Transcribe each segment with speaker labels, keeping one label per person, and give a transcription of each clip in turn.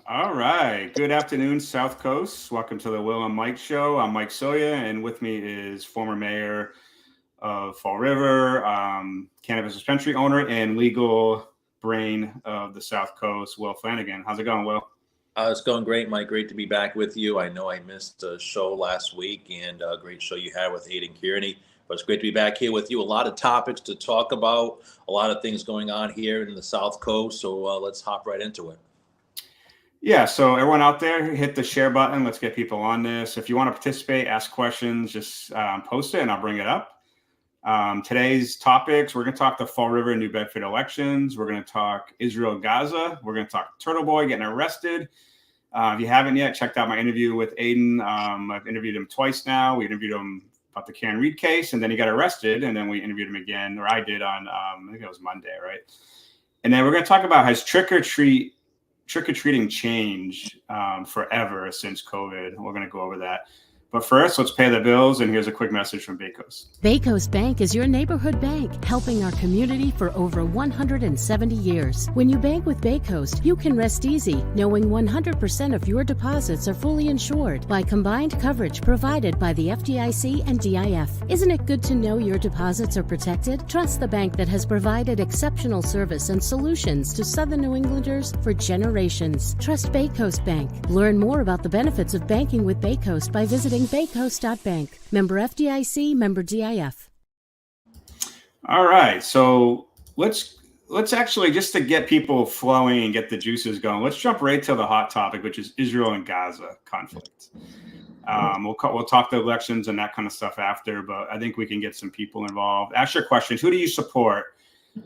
Speaker 1: All right. Good afternoon, South Coast. Welcome to the Will and Mike Show. I'm Mike Soya, and with me is former mayor of Fall River, cannabis dispensary owner, and legal brain of the South Coast, Will Flanagan. How's it going, Will?
Speaker 2: It's going great, Mike. Great to be back with you. I know I missed a show last week and a great show you had with Aiden Kearney, but it's great to be back here with you. A lot of topics to talk about, a lot of things going on here in the South Coast. So let's hop right into it.
Speaker 1: Yeah, so everyone out there, hit the share button. Let's get people on this. If you want to participate, ask questions, just post it and I'll bring it up. Today's topics, we're going to talk the Fall River and New Bedford elections. We're going to talk Israel, Gaza. We're going to talk Turtleboy getting arrested. If you haven't yet, checked out my interview with Aiden. I've interviewed him twice now. We interviewed him about the Karen Reed case, and then he got arrested, and then we interviewed him again, or I did on, I think it was Monday, right? And then we're going to talk about has trick-or-treating changed forever since COVID. We're going to go over that. But first, let's pay the bills, and here's a quick message from Baycoast.
Speaker 3: Baycoast Bank is your neighborhood bank, helping our community for over 170 years. When you bank with Baycoast, you can rest easy, knowing 100% of your deposits are fully insured by combined coverage provided by the FDIC and DIF. Isn't it good to know your deposits are protected? Trust the bank that has provided exceptional service and solutions to Southern New Englanders for generations. Trust Baycoast Bank. Learn more about the benefits of banking with Baycoast by visiting baycoast.bank. Member FDIC, member DIF.
Speaker 1: All right, so let's actually, just to get people flowing and get the juices going, let's jump right to the hot topic, which is Israel and Gaza conflict. We'll talk the elections and that kind of stuff after, but I think we can get some people involved. Ask your questions. Who do you support?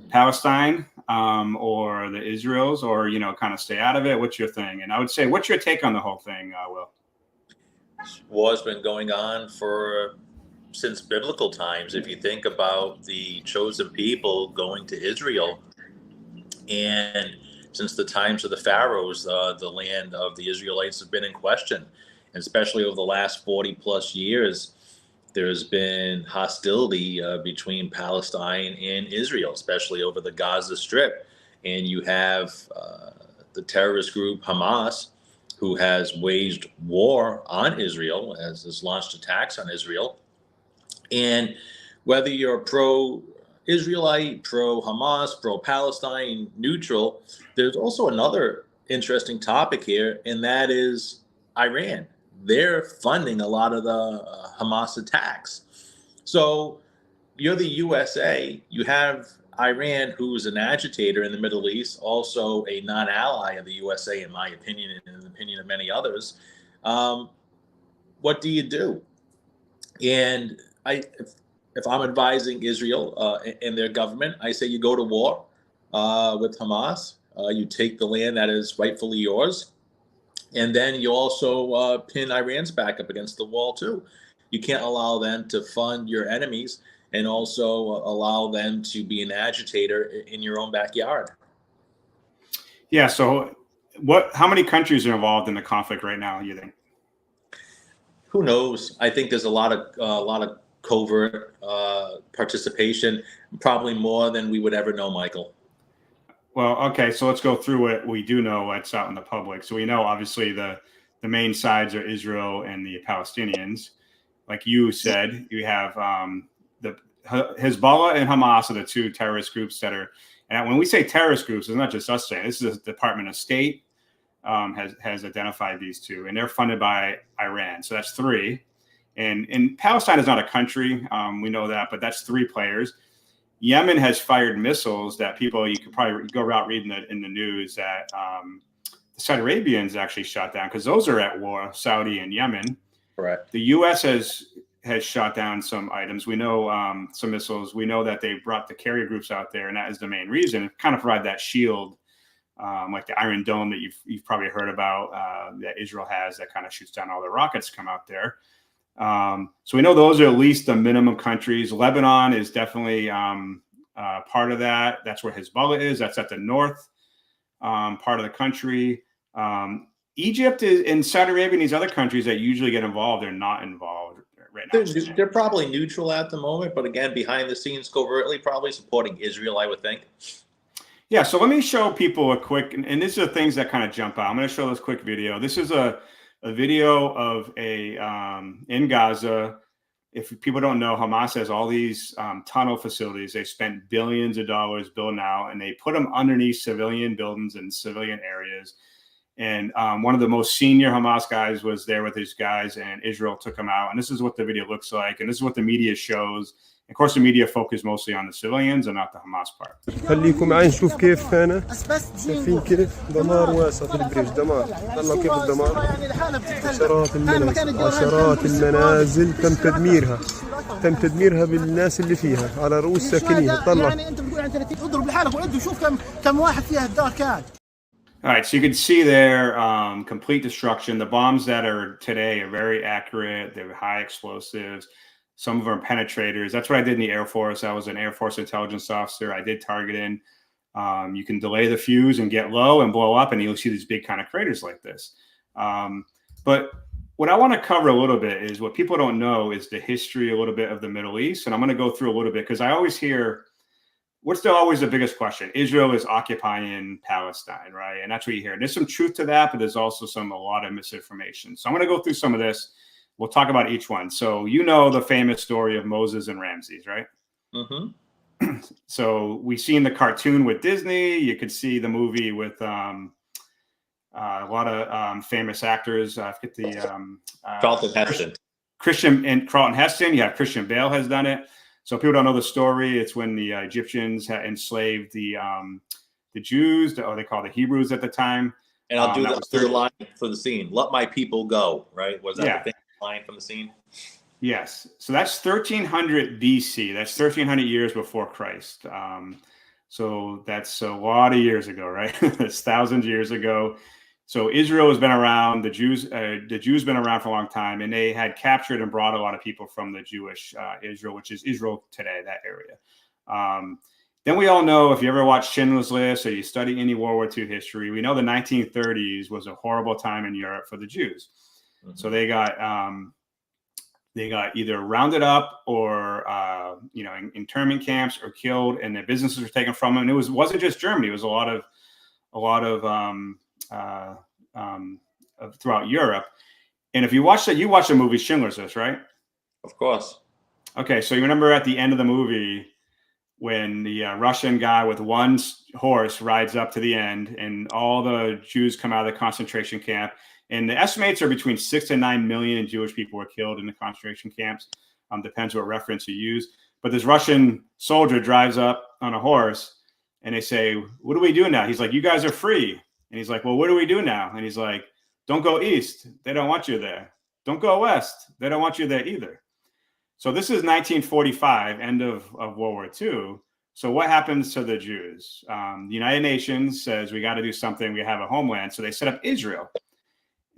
Speaker 1: Palestine or the Israels, or kind of stay out of it? What's your thing? And I would say, what's your take on the whole thing, Will?
Speaker 2: War's been going on since biblical times. If you think about the chosen people going to Israel, and since the times of the pharaohs, the land of the Israelites have been in question, and especially over the last 40 plus years, there's been hostility between Palestine and Israel, especially over the Gaza Strip. And you have the terrorist group Hamas, who has waged war on Israel, has launched attacks on Israel. And whether you're pro-Israelite, pro-Hamas, pro-Palestine, neutral, there's also another interesting topic here, and that is Iran. They're funding a lot of the Hamas attacks. So you're the USA, you have Iran, who's an agitator in the Middle East, also a non-ally of the USA, in my opinion, and in the opinion of many others. What do you do? And if I'm advising Israel and their government, I say you go to war with Hamas. You take the land that is rightfully yours. And then you also pin Iran's back up against the wall, too. You can't allow them to fund your enemies and also allow them to be an agitator in your own backyard.
Speaker 1: Yeah. So, how many countries are involved in the conflict right now, you think?
Speaker 2: Who knows? I think there's a lot of covert participation, probably more than we would ever know, Michael.
Speaker 1: Well, okay. So let's go through what we do know, what's out in the public. So we know, obviously, the main sides are Israel and the Palestinians. Like you said, you have the Hezbollah and Hamas are the two terrorist groups that are, and when we say terrorist groups, it's not just us saying, this is the Department of State has identified these two, and they're funded by Iran. So that's three. And Palestine is not a country. We know that, but that's three players. Yemen has fired missiles that you could probably go out reading it in the news that the Saudi Arabians actually shot down, because those are at war, Saudi and Yemen.
Speaker 2: Correct.
Speaker 1: The U.S. has shot down some items. We know some missiles. We know that they brought the carrier groups out there, and that is the main reason. Kind of provide that shield, like the Iron Dome that you've probably heard about that Israel has, that kind of shoots down all the rockets come out there. So we know those are at least the minimum countries. Lebanon is definitely part of that. That's where Hezbollah is. That's at the north part of the country. Egypt and Saudi Arabia and these other countries that usually get involved are not involved right now.
Speaker 2: They're probably neutral at the moment, but again, behind the scenes, covertly, probably supporting Israel, I would think.
Speaker 1: Yeah, so let me show people a quick, and these are things that kind of jump out. I'm going to show this quick video. This is a video of a in Gaza. If people don't know, Hamas has all these tunnel facilities. They spent billions of dollars building out, and they put them underneath civilian buildings and civilian areas. And one of the most senior Hamas guys was there with his guys, and Israel took him out. And this is what the video looks like, and this is what the media shows. Of course, the media focus mostly on the civilians and not the Hamas part.
Speaker 4: خليكم معي نشوف كيف هنا شايفين كيف دمار واسع في البريج دمار طلعوا كيف الدمار عشرات المنازل تم تدميرها بالناس اللي فيها على رؤوس ساكنيها طلع
Speaker 5: يعني انت بتقول انت اضرب لحالك وعد وشوف كم واحد فيها الدار كان.
Speaker 1: All right, so you can see there complete destruction. The bombs that are today are very accurate. They're high explosives. Some of them are penetrators. That's what I did in the Air Force. I was an Air Force intelligence officer. I did targeting. You can delay the fuse and get low and blow up, and you'll see these big kind of craters like this. But what I want to cover a little bit is what people don't know is the history a little bit of the Middle East. And I'm going to go through a little bit because I always hear, what's always the biggest question? Israel is occupying Palestine, right? And that's what you hear. There's some truth to that, but there's also a lot of misinformation. So I'm going to go through some of this. We'll talk about each one. So you know the famous story of Moses and Ramses, right? Mm-hmm. So we've seen the cartoon with Disney. You could see the movie with a lot of famous actors. I forget the
Speaker 2: Charlton Heston.
Speaker 1: Charlton Heston. Yeah, Christian Bale has done it. So people don't know the story. It's when the Egyptians had enslaved the Jews, or they call the Hebrews at the time.
Speaker 2: And I'll do the line for the scene. Let my people go, right? Was that the line from the scene?
Speaker 1: Yes. So that's 1300 BC. That's 1300 years before Christ. So that's a lot of years ago, right? That's thousands of years ago. So Israel has been around. The Jews been around for a long time, and they had captured and brought a lot of people from the Jewish Israel, which is Israel today, that area. Then we all know, if you ever watch Schindler's List or you study any World War II history, we know the 1930s was a horrible time in Europe for the Jews. Mm-hmm. So they got either rounded up or in internment camps or killed, and their businesses were taken from them. And it wasn't just Germany; it was a lot of throughout Europe. And if you watch that, you watch the movie Schindler's List, right?
Speaker 2: Of course.
Speaker 1: Okay, so you remember at the end of the movie when the Russian guy with one horse rides up to the end, and all the Jews come out of the concentration camp. And the estimates are between 6 and 9 million Jewish people were killed in the concentration camps. Depends what reference you use. But this Russian soldier drives up on a horse, and they say, "What do we do now?" He's like, "You guys are free." And he's like, "Well, what do we do now?" And he's like, "Don't go east. They don't want you there. Don't go west. They don't want you there either." So this is 1945, end of World War II. So what happens to the Jews? The United Nations says we got to do something. We have a homeland. So they set up Israel.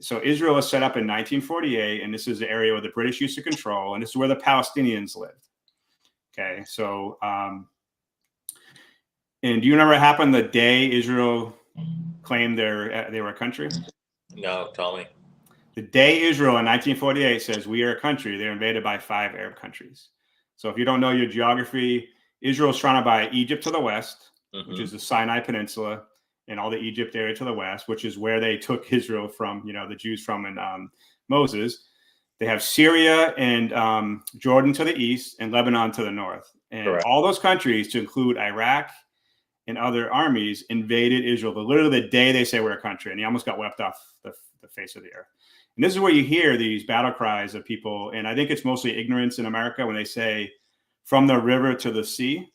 Speaker 1: So Israel was set up in 1948, and this is the area where the British used to control, and this is where the Palestinians lived. Okay, so and do you remember what happened the day Israel claimed they were a country?
Speaker 2: No, tell me.
Speaker 1: The day Israel in 1948 says we are a country, they're invaded by 5 Arab countries. So if you don't know your geography, Israel's trying to buy Egypt to the west, mm-hmm. which is the Sinai Peninsula, and all the Egypt area to the west, which is where they took Israel from, the Jews from, and Moses. They have Syria and Jordan to the east and Lebanon to the north. And correct. All those countries, to include Iraq and other armies, invaded Israel literally the day they say we're a country, and he almost got wept off the face of the earth. And this is where you hear these battle cries of people, and I think it's mostly ignorance in America when they say from the river to the sea.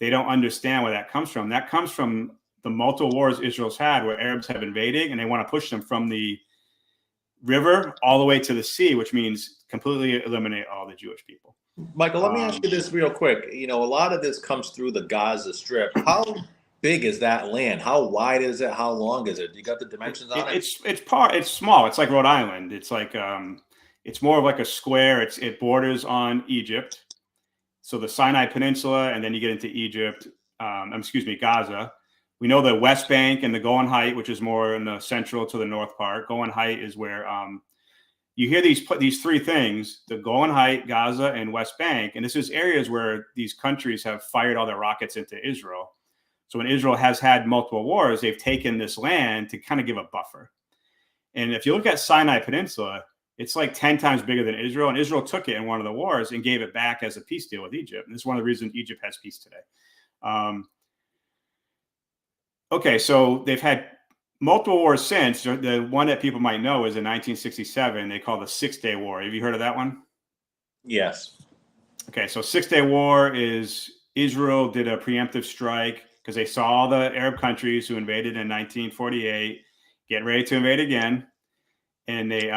Speaker 1: They don't understand where that comes from. That comes from the multiple wars Israel's had where Arabs have invaded, and they want to push them from the river all the way to the sea, which means completely eliminate all the Jewish people.
Speaker 2: Michael, let me ask you this real quick. A lot of this comes through the Gaza Strip. How big is that land? How wide is it? How long is it? You got the dimensions on it?
Speaker 1: It's small. It's like Rhode Island. It's like it's more of like a square. It borders on Egypt. So the Sinai Peninsula, and then you get into Egypt. Gaza. We know the West Bank and the Golan Heights, which is more in the central to the north part. Golan Heights is where you hear these 3 things: the Golan Heights, Gaza, and West Bank. And this is areas where these countries have fired all their rockets into Israel. So when Israel has had multiple wars, they've taken this land to kind of give a buffer. And if you look at Sinai Peninsula, it's like 10 times bigger than Israel. And Israel took it in one of the wars and gave it back as a peace deal with Egypt. And this is one of the reasons Egypt has peace today. Okay, so they've had multiple wars since. The one that people might know is in 1967. They call the 6-Day War. Have you heard of that one?
Speaker 2: Yes.
Speaker 1: Okay, so 6-Day War is Israel did a preemptive strike because they saw all the Arab countries who invaded in 1948 get ready to invade again, and they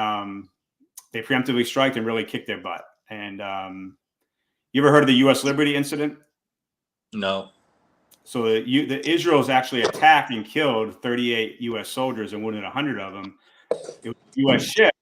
Speaker 1: preemptively striked and really kicked their butt. And you ever heard of the U.S. Liberty incident?
Speaker 2: No.
Speaker 1: So the Israel's actually attacked and killed 38 U.S. soldiers and wounded 100 of them. It was a U.S. ship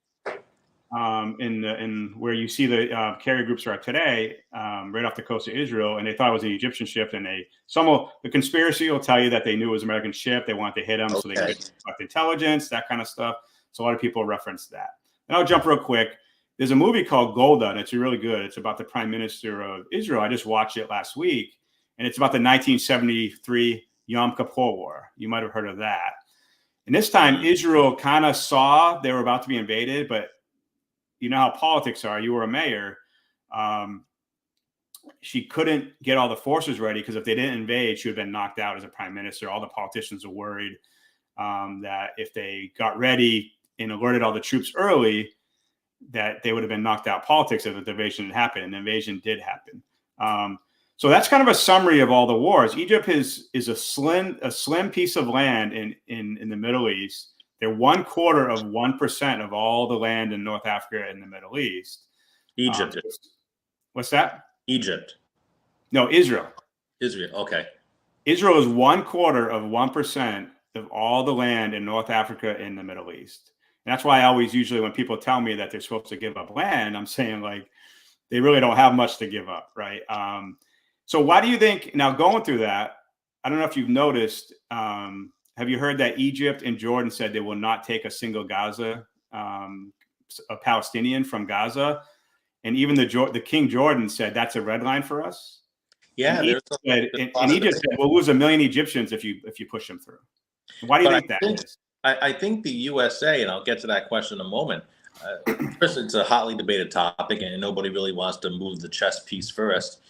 Speaker 1: in where you see the carrier groups are today, right off the coast of Israel, and they thought it was an Egyptian ship. And the conspiracy will tell you that they knew it was an American ship. They wanted to hit them so they could collect intelligence, that kind of stuff. So a lot of people reference that. And I'll jump real quick. There's a movie called Golda, and it's really good. It's about the Prime Minister of Israel. I just watched it last week. And it's about the 1973 Yom Kippur War. You might have heard of that. And this time, Israel kind of saw they were about to be invaded, but you know how politics are. You were a mayor. She couldn't get all the forces ready because if they didn't invade, she would have been knocked out as a prime minister. All the politicians were worried that if they got ready and alerted all the troops early, that they would have been knocked out politics if the invasion had happened. And the invasion did happen. So that's kind of a summary of all the wars. Egypt is a slim piece of land in the Middle East. They're 1/4% of all the land in North Africa and the Middle East.
Speaker 2: Egypt.
Speaker 1: What's that?
Speaker 2: Egypt.
Speaker 1: No, Israel.
Speaker 2: Israel. Okay.
Speaker 1: Israel is 1/4% of all the land in North Africa and the Middle East. And that's why I always usually when people tell me that they're supposed to give up land, I'm saying like they really don't have much to give up, right? So why do you think, now going through that, I don't know if you've noticed, have you heard that Egypt and Jordan said they will not take a single a Palestinian from Gaza? And even the King Jordan said that's a red line for us.
Speaker 2: Yeah.
Speaker 1: And Egypt said, we'll lose 1 million Egyptians if you push them through. Why do you think that is?
Speaker 2: I think the USA, and I'll get to that question in a moment, first, it's a hotly debated topic, and nobody really wants to move the chess piece first.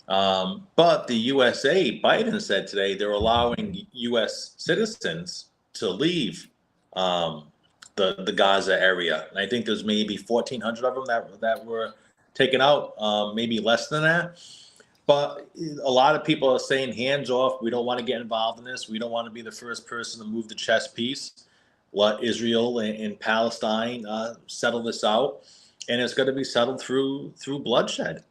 Speaker 2: But the USA, Biden said today, they're allowing U.S. citizens to leave the Gaza area. And I think there's maybe 1,400 of them that were taken out, maybe less than that. But a lot of people are saying hands off. We don't want to get involved in this. We don't want to be the first person to move the chess piece. Let Israel and Palestine settle this out, and it's going to be settled through bloodshed.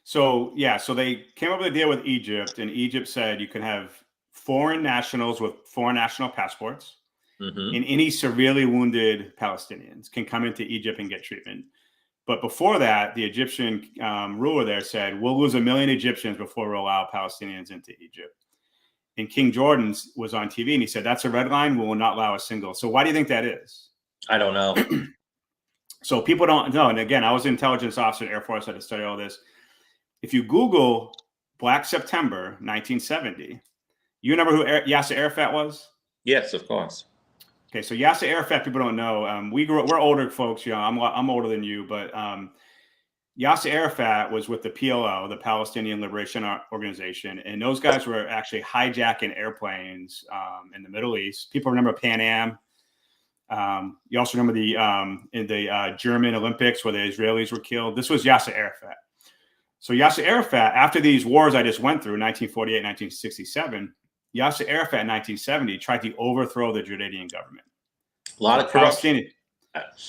Speaker 1: So they came up with a deal with Egypt, and Egypt said you can have foreign nationals with foreign national passports, and any severely wounded Palestinians can come into Egypt and get treatment. But before that, the Egyptian ruler there said, we'll lose 1 million Egyptians before we allow Palestinians into Egypt. And King Jordan was on TV and he said, that's a red line. We will not allow a single. So why do you think that is?
Speaker 2: I don't know.
Speaker 1: So people don't know. And again, I was an intelligence officer in Air Force. I had to study all this. If you Google Black September 1970, you remember who Yasser Arafat was?
Speaker 2: Yes, of course.
Speaker 1: Okay, so Yasser Arafat, people don't know. We're older folks. I'm older than you, but Yasser Arafat was with the PLO, the Palestinian Liberation Organization, and those guys were actually hijacking airplanes in the Middle East. People remember Pan Am. You also remember the German Olympics where the Israelis were killed. This was Yasser Arafat. So Yasser Arafat, after these wars I just went through, 1948, 1967, Yasser Arafat in 1970 tried to overthrow the Jordanian government.
Speaker 2: A lot of corruption.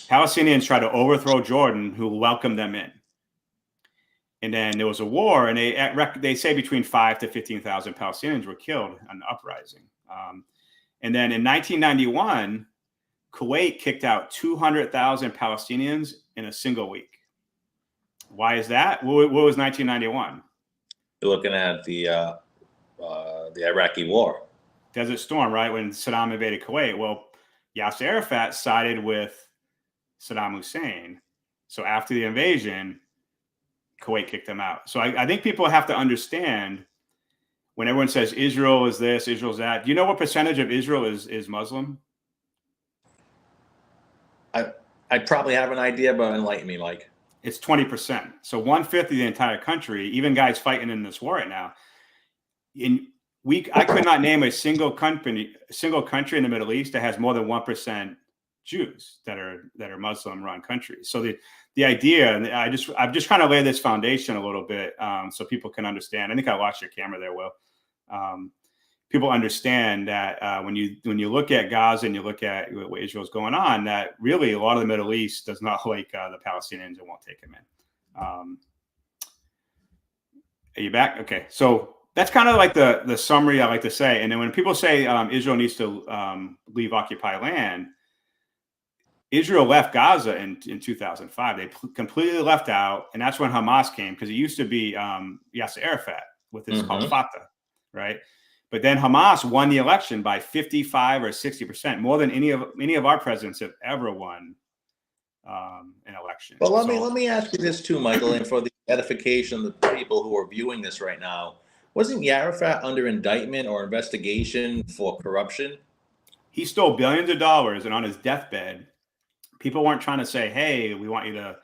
Speaker 1: Palestinians tried to overthrow Jordan, who welcomed them in. And then there was a war, and they say between 5,000 to 15,000 Palestinians were killed in the uprising. And then in 1991, Kuwait kicked out 200,000 Palestinians in a single week. Why is that? What was 1991?
Speaker 2: You're looking at the Iraqi War.
Speaker 1: Desert Storm, right? When Saddam invaded Kuwait. Well, Yasser Arafat sided with Saddam Hussein. So after the invasion, Kuwait kicked them out. So I think people have to understand when everyone says Israel is this, Israel's that, do you know what percentage of Israel is Muslim?
Speaker 2: I probably have an idea, but enlighten me, Mike.
Speaker 1: It's 20%. So 1/5 of the entire country, even guys fighting in this war right now. I could not name a single country in the Middle East that has more than 1% Jews that are Muslim-run countries. So the idea, and I'm just trying to lay this foundation a little bit so people can understand. I think I lost your camera there, Will. People understand that when you look at Gaza and you look at what Israel's going on, that really a lot of the Middle East does not like the Palestinians and won't take them in. Are you back? Okay, so that's kind of like the summary I like to say. And then when people say Israel needs to leave occupied land, Israel left Gaza in 2005. They completely left out, and that's when Hamas came, because it used to be Yasser Arafat with his called Fatah, right? But then Hamas won the election by 55 or 60%, more than any of our presidents have ever won an election.
Speaker 2: But let me ask you this too, Michael, and for the edification of the people who are viewing this right now, wasn't Arafat under indictment or investigation for corruption?
Speaker 1: He stole billions of dollars, and on his deathbed, people weren't trying to say, "Hey, we want you to,"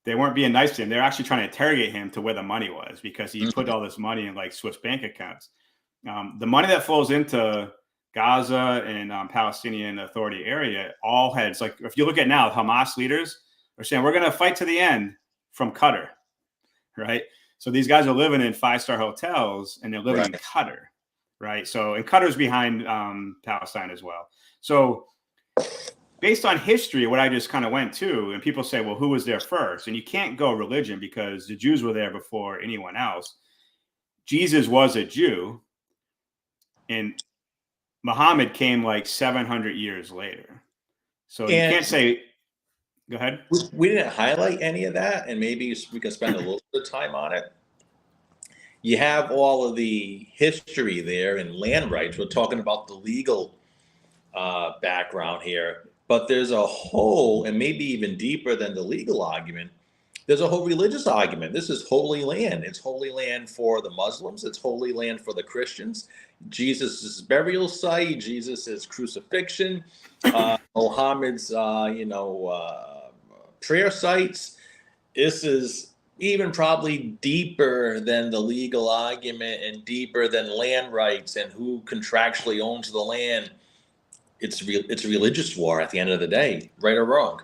Speaker 1: they weren't being nice to him. They're actually trying to interrogate him to where the money was, because he put all this money in like Swiss bank accounts. The money that flows into Gaza and Palestinian Authority area all heads. Like if you look at now, Hamas leaders are saying we're going to fight to the end from Qatar, right? So these guys are living in 5-star hotels and they're living in Qatar, right? So and Qatar's behind Palestine as well. So based on history, what I just kind of went to, and people say, well, who was there first? And you can't go religion because the Jews were there before anyone else. Jesus was a Jew, and Muhammad came like 700 years later. So you can't say, go ahead.
Speaker 2: We didn't highlight any of that, and maybe we can spend a little bit of time on it. You have all of the history there and land rights. We're talking about the legal background here. But there's a whole, and maybe even deeper than the legal argument, there's a whole religious argument. This is holy land. It's holy land for the Muslims. It's holy land for the Christians. Jesus' burial site, Jesus' crucifixion, Muhammad's, prayer sites. This is even probably deeper than the legal argument and deeper than land rights and who contractually owns the land. It's a religious war at the end of the day, right or wrong.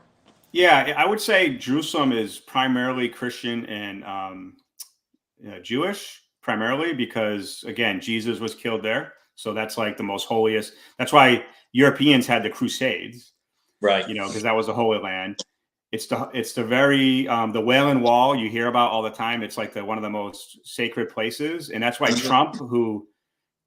Speaker 1: Yeah, I would say Jerusalem is primarily Christian and Jewish, primarily because, again, Jesus was killed there. So that's like the most holiest. That's why Europeans had the Crusades,
Speaker 2: right?
Speaker 1: Because that was the Holy Land. It's the very the Wailing Wall you hear about all the time. It's like one of the most sacred places, and that's why Trump, who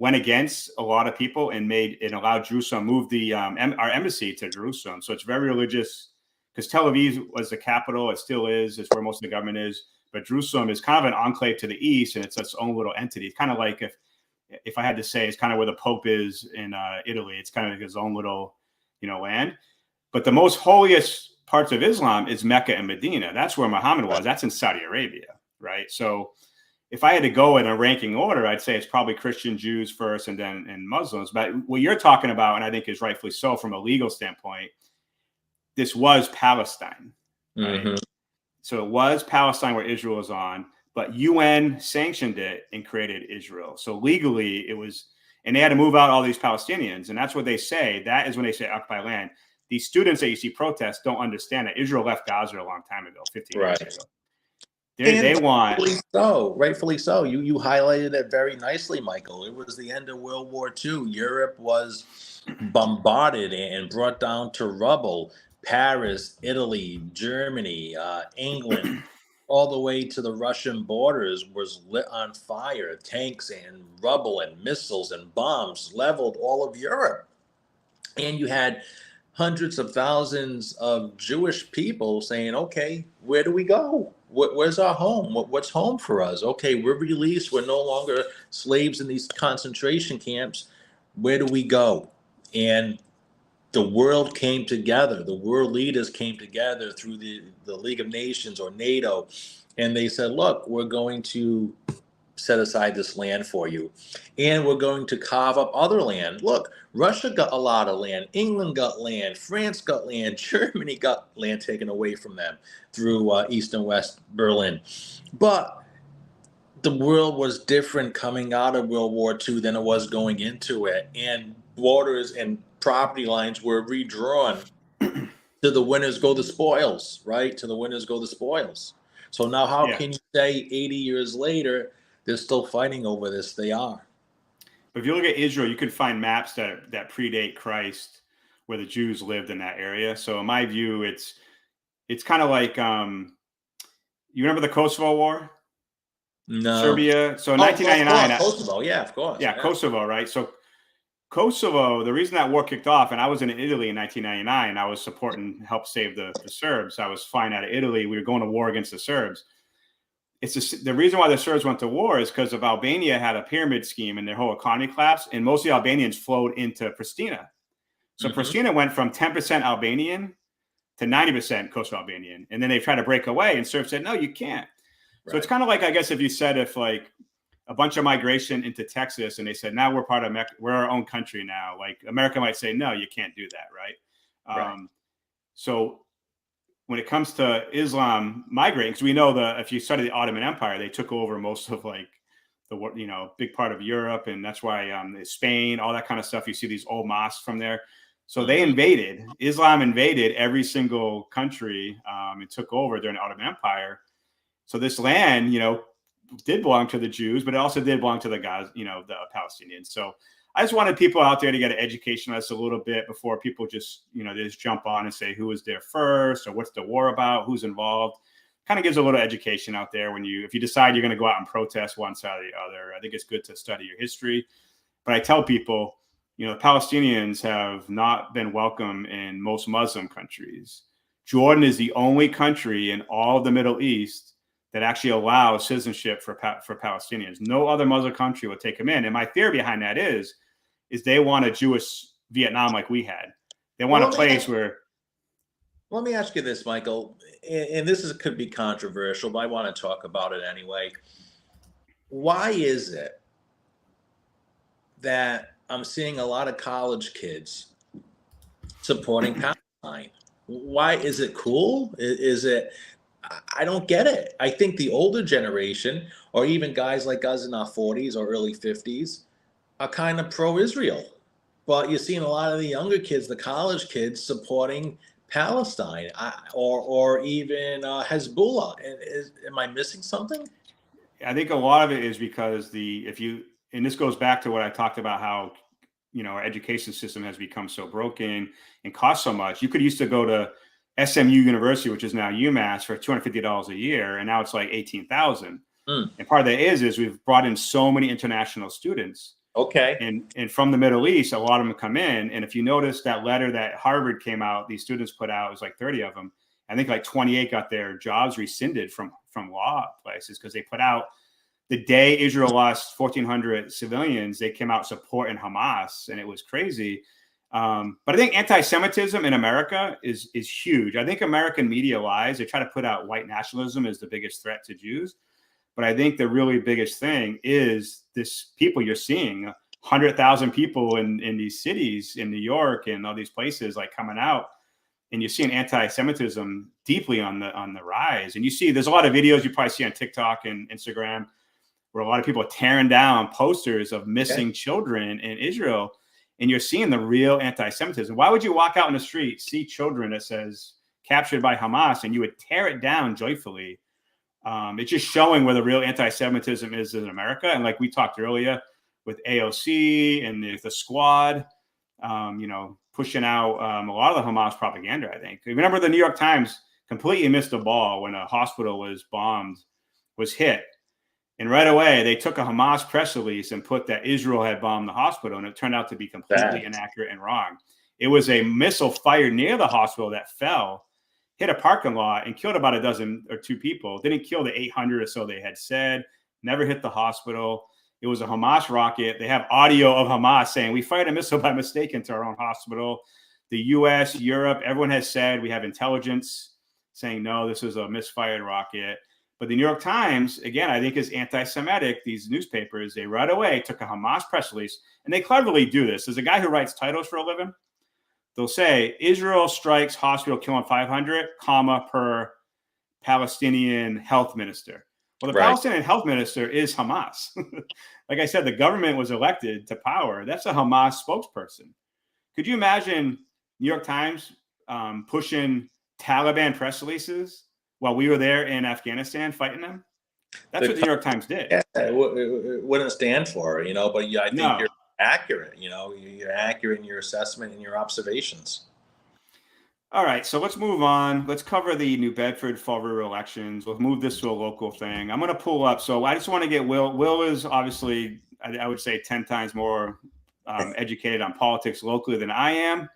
Speaker 1: went against a lot of people and allowed Jerusalem, moved our embassy to Jerusalem. So it's very religious, because Tel Aviv was the capital. It still is. It's where most of the government is. But Jerusalem is kind of an enclave to the east, and it's its own little entity. It's kind of like if I had to say, it's kind of where the Pope is in Italy. It's kind of like his own little, land. But the most holiest parts of Islam is Mecca and Medina. That's where Muhammad was. That's in Saudi Arabia, right? So if I had to go in a ranking order, I'd say it's probably Christian, Jews first, and Muslims. But what you're talking about, and I think is rightfully so from a legal standpoint, this was Palestine. Right? Mm-hmm. So it was Palestine where Israel was on, but UN sanctioned it and created Israel. So legally it was, and they had to move out all these Palestinians. And that's what they say. That is when they say occupied land. These students that you see protest don't understand that Israel left Gaza a long time ago, 15 years ago. They want
Speaker 2: rightfully so. You highlighted it very nicely, Michael. It was the end of World War II. Europe was bombarded and brought down to rubble. Paris, Italy, Germany, England, all the way to the Russian borders was lit on fire. Tanks and rubble and missiles and bombs leveled all of Europe. And you had hundreds of thousands of Jewish people saying, okay, where do we go? Where's our home? What's home for us? Okay, we're released. We're no longer slaves in these concentration camps. Where do we go? And the world came together. The world leaders came together through the League of Nations or NATO. And they said, look, we're going to set aside this land for you, and we're going to carve up other land. Look, Russia got a lot of land, England got land, France got land, Germany got land taken away from them through East and West Berlin. But the world was different coming out of World War II than it was going into it, and borders and property lines were redrawn. To the winners go the spoils, right? To the winners go the spoils. So now how can you say 80 years later they're still fighting over this? They are.
Speaker 1: But if you look at Israel, you can find maps that predate Christ where the Jews lived in that area. So in my view, it's kind of like you remember the Kosovo War?
Speaker 2: No.
Speaker 1: Serbia. So in 1999,
Speaker 2: Kosovo, yeah, of course.
Speaker 1: Yeah, Kosovo, right? So Kosovo, the reason that war kicked off, and I was in Italy in 1999, I was supporting, help save the Serbs. I was flying out of Italy. We were going to war against the Serbs. The reason why the Serbs went to war is because of Albania had a pyramid scheme and their whole economy collapsed, and most of the Albanians flowed into Pristina. So Pristina went from 10% Albanian to 90% Kosovo Albanian. And then they tried to break away, and Serbs said, no, you can't. Right. So it's kind of like, I guess, if you said if like a bunch of migration into Texas and they said, now we're part of, we're our own country now. Like America might say, no, you can't do that. Right. So when it comes to Islam migrating, because we know if you study the Ottoman Empire, they took over most of like the, big part of Europe. And that's why Spain, all that kind of stuff, you see these old mosques from there. So they Islam invaded every single country and took over during the Ottoman Empire. So this land, did belong to the Jews, but it also did belong to the guys, the Palestinians. So I just wanted people out there to get an education on us a little bit before people just, they just jump on and say who was there first or what's the war about, who's involved. Kind of gives a little education out there if you decide you're going to go out and protest one side or the other. I think it's good to study your history. But I tell people, the Palestinians have not been welcome in most Muslim countries. Jordan is the only country in all of the Middle East that actually allows citizenship for Palestinians. No other Muslim country will take them in. And my theory behind that is they want a Jewish Vietnam like we had. They want a place where...
Speaker 2: Let me ask you this, Michael, and this could be controversial, but I want to talk about it anyway. Why is it that I'm seeing a lot of college kids supporting Palestine? Why is it cool? Is it... I don't get it. I think the older generation, or even guys like us in our 40s or early 50s, are kind of pro-Israel. But you're seeing a lot of the younger kids, the college kids, supporting Palestine or even Hezbollah. Am I missing something?
Speaker 1: I think a lot of it is because and this goes back to what I talked about, how our education system has become so broken and costs so much. You could used to go to SMU University, which is now UMass, for $250 a year, and now it's like $18,000. And part of that is we've brought in so many international students.
Speaker 2: Okay.
Speaker 1: And from the Middle East, a lot of them come in. And if you notice that letter that Harvard came out, these students put out, it was like 30 of them. I think like 28 got their jobs rescinded from law places because they put out the day Israel lost 1,400 civilians, they came out supporting Hamas, and it was crazy. But I think anti-Semitism in America is huge. I think American media lies. They try to put out white nationalism as the biggest threat to Jews. But I think the really biggest thing is this people you're seeing, 100,000 people in these cities, in New York and all these places like coming out. And you're seeing anti-Semitism deeply on the rise. And you see there's a lot of videos you probably see on TikTok and Instagram where a lot of people are tearing down posters of missing children in Israel. And you're seeing the real anti-Semitism. Why would you walk out in the street, see children that says captured by Hamas, and you would tear it down joyfully? It's just showing where the real anti-Semitism is in America. And like we talked earlier with AOC and the squad, pushing out a lot of the Hamas propaganda, I think. Remember the New York Times completely missed the ball when a hospital was hit. And right away, they took a Hamas press release and put that Israel had bombed the hospital, and it turned out to be completely inaccurate and wrong. It was a missile fired near the hospital that fell, hit a parking lot, and killed about a dozen or two people. Didn't kill the 800 or so they had said, never hit the hospital. It was a Hamas rocket. They have audio of Hamas saying, we fired a missile by mistake into our own hospital. The U.S., Europe, everyone has said we have intelligence saying, no, this is a misfired rocket. But the New York Times, again, I think is anti-Semitic. These newspapers, they right away took a Hamas press release, and they cleverly do this. There's a guy who writes titles for a living. They'll say, Israel strikes hospital killing 500, comma, per Palestinian health minister. Well, the Palestinian health minister is Hamas. Like I said, the government was elected to power. That's a Hamas spokesperson. Could you imagine New York Times pushing Taliban press releases while we were there in Afghanistan fighting them? That's what the New York Times did.
Speaker 2: Yeah, it wouldn't stand for, but I think you're accurate. You're accurate in your assessment and your observations.
Speaker 1: All right, so let's move on. Let's cover the New Bedford Fall River elections. We'll move this to a local thing. I'm going to pull up. So I just want to get Will. Will is obviously, I would say, 10 times more educated on politics locally than I am.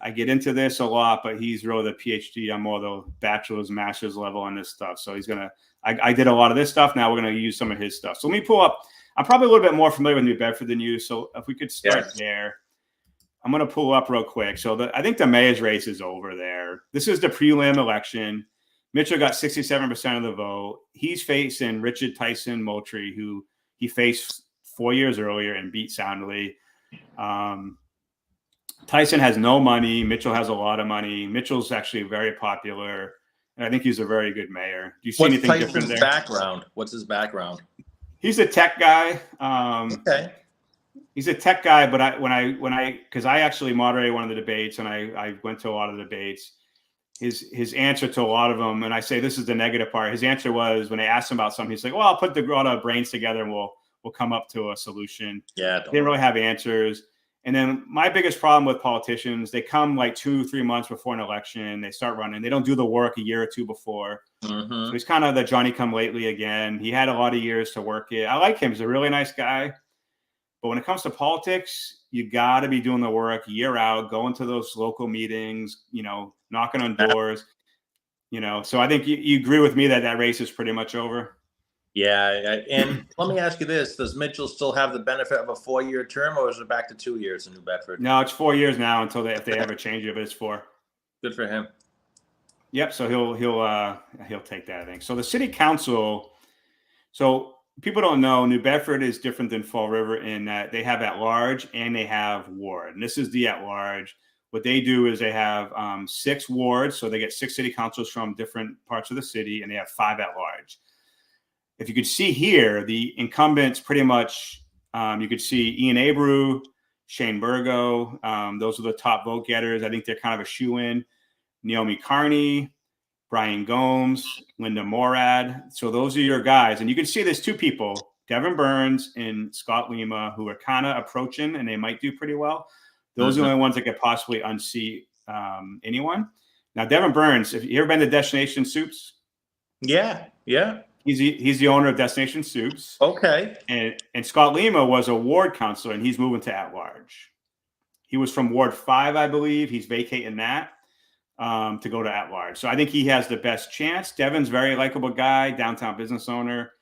Speaker 1: I get into this a lot, but he's really the PhD. I'm more the bachelor's, master's level on this stuff. So he's going to, I did a lot of this stuff. Now we're going to use some of his stuff. So let me pull up. I'm probably a little bit more familiar with New Bedford than you. So if we could start there. I'm going to pull up real quick. So I think the mayor's race is over there. This is the prelim election. Mitchell got 67% of the vote. He's facing Richard Tyson Moultrie, who he faced 4 years earlier and beat soundly. Tyson has no money. Mitchell has a lot of money. Mitchell's actually very popular. And I think he's a very good mayor. Do you see anything different there?
Speaker 2: What's his background?
Speaker 1: He's a tech guy.
Speaker 2: Okay.
Speaker 1: He's a tech guy, but because I actually moderated one of the debates and I went to a lot of the debates, his answer to a lot of them, and I say this is the negative part. His answer was when they asked him about something, he's like, "Well, I'll put all the brains together and we'll come up to a solution."
Speaker 2: Yeah,
Speaker 1: they didn't really have answers. And then my biggest problem with politicians, they come like 2-3 months before an election, they start running. They don't do the work a year or two before.
Speaker 2: Mm-hmm.
Speaker 1: So he's kind of the Johnny come lately again. He had a lot of years to work it. I like him. He's a really nice guy. But when it comes to politics, you got to be doing the work year out, going to those local meetings, knocking on doors, So I think you agree with me that race is pretty much over.
Speaker 2: Yeah. And let me ask you this. Does Mitchell still have the benefit of a 4-year term, or is it back to 2 years in New Bedford?
Speaker 1: No, it's 4 years now until if they ever change it, but it's 4.
Speaker 2: Good for him.
Speaker 1: Yep. So he'll take that, I think. So the city council, people don't know New Bedford is different than Fall River in that they have at large and they have ward. And this is the at large. What they do is they have 6 wards. So they get 6 city councils from different parts of the city, and they have 5 at large. If you could see here, the incumbents pretty much, you could see Ian Abreu, Shane Burgo. Those are the top vote getters. I think they're kind of a shoe-in. Naomi Carney, Brian Gomes, Linda Morad. So those are your guys. And you can see there's 2 people, Devin Burns and Scott Lima, who are kind of approaching, and they might do pretty well. Those are the only ones that could possibly unseat anyone. Now, Devin Burns, have you ever been to Destination Soups?
Speaker 2: Yeah.
Speaker 1: He's the owner of Destination Soups.
Speaker 2: Okay.
Speaker 1: And Scott Lima was a ward councilor, and he's moving to at-large. He was from Ward 5, I believe. He's vacating that to go to at-large. So I think he has the best chance. Devin's very likable guy, downtown business owner.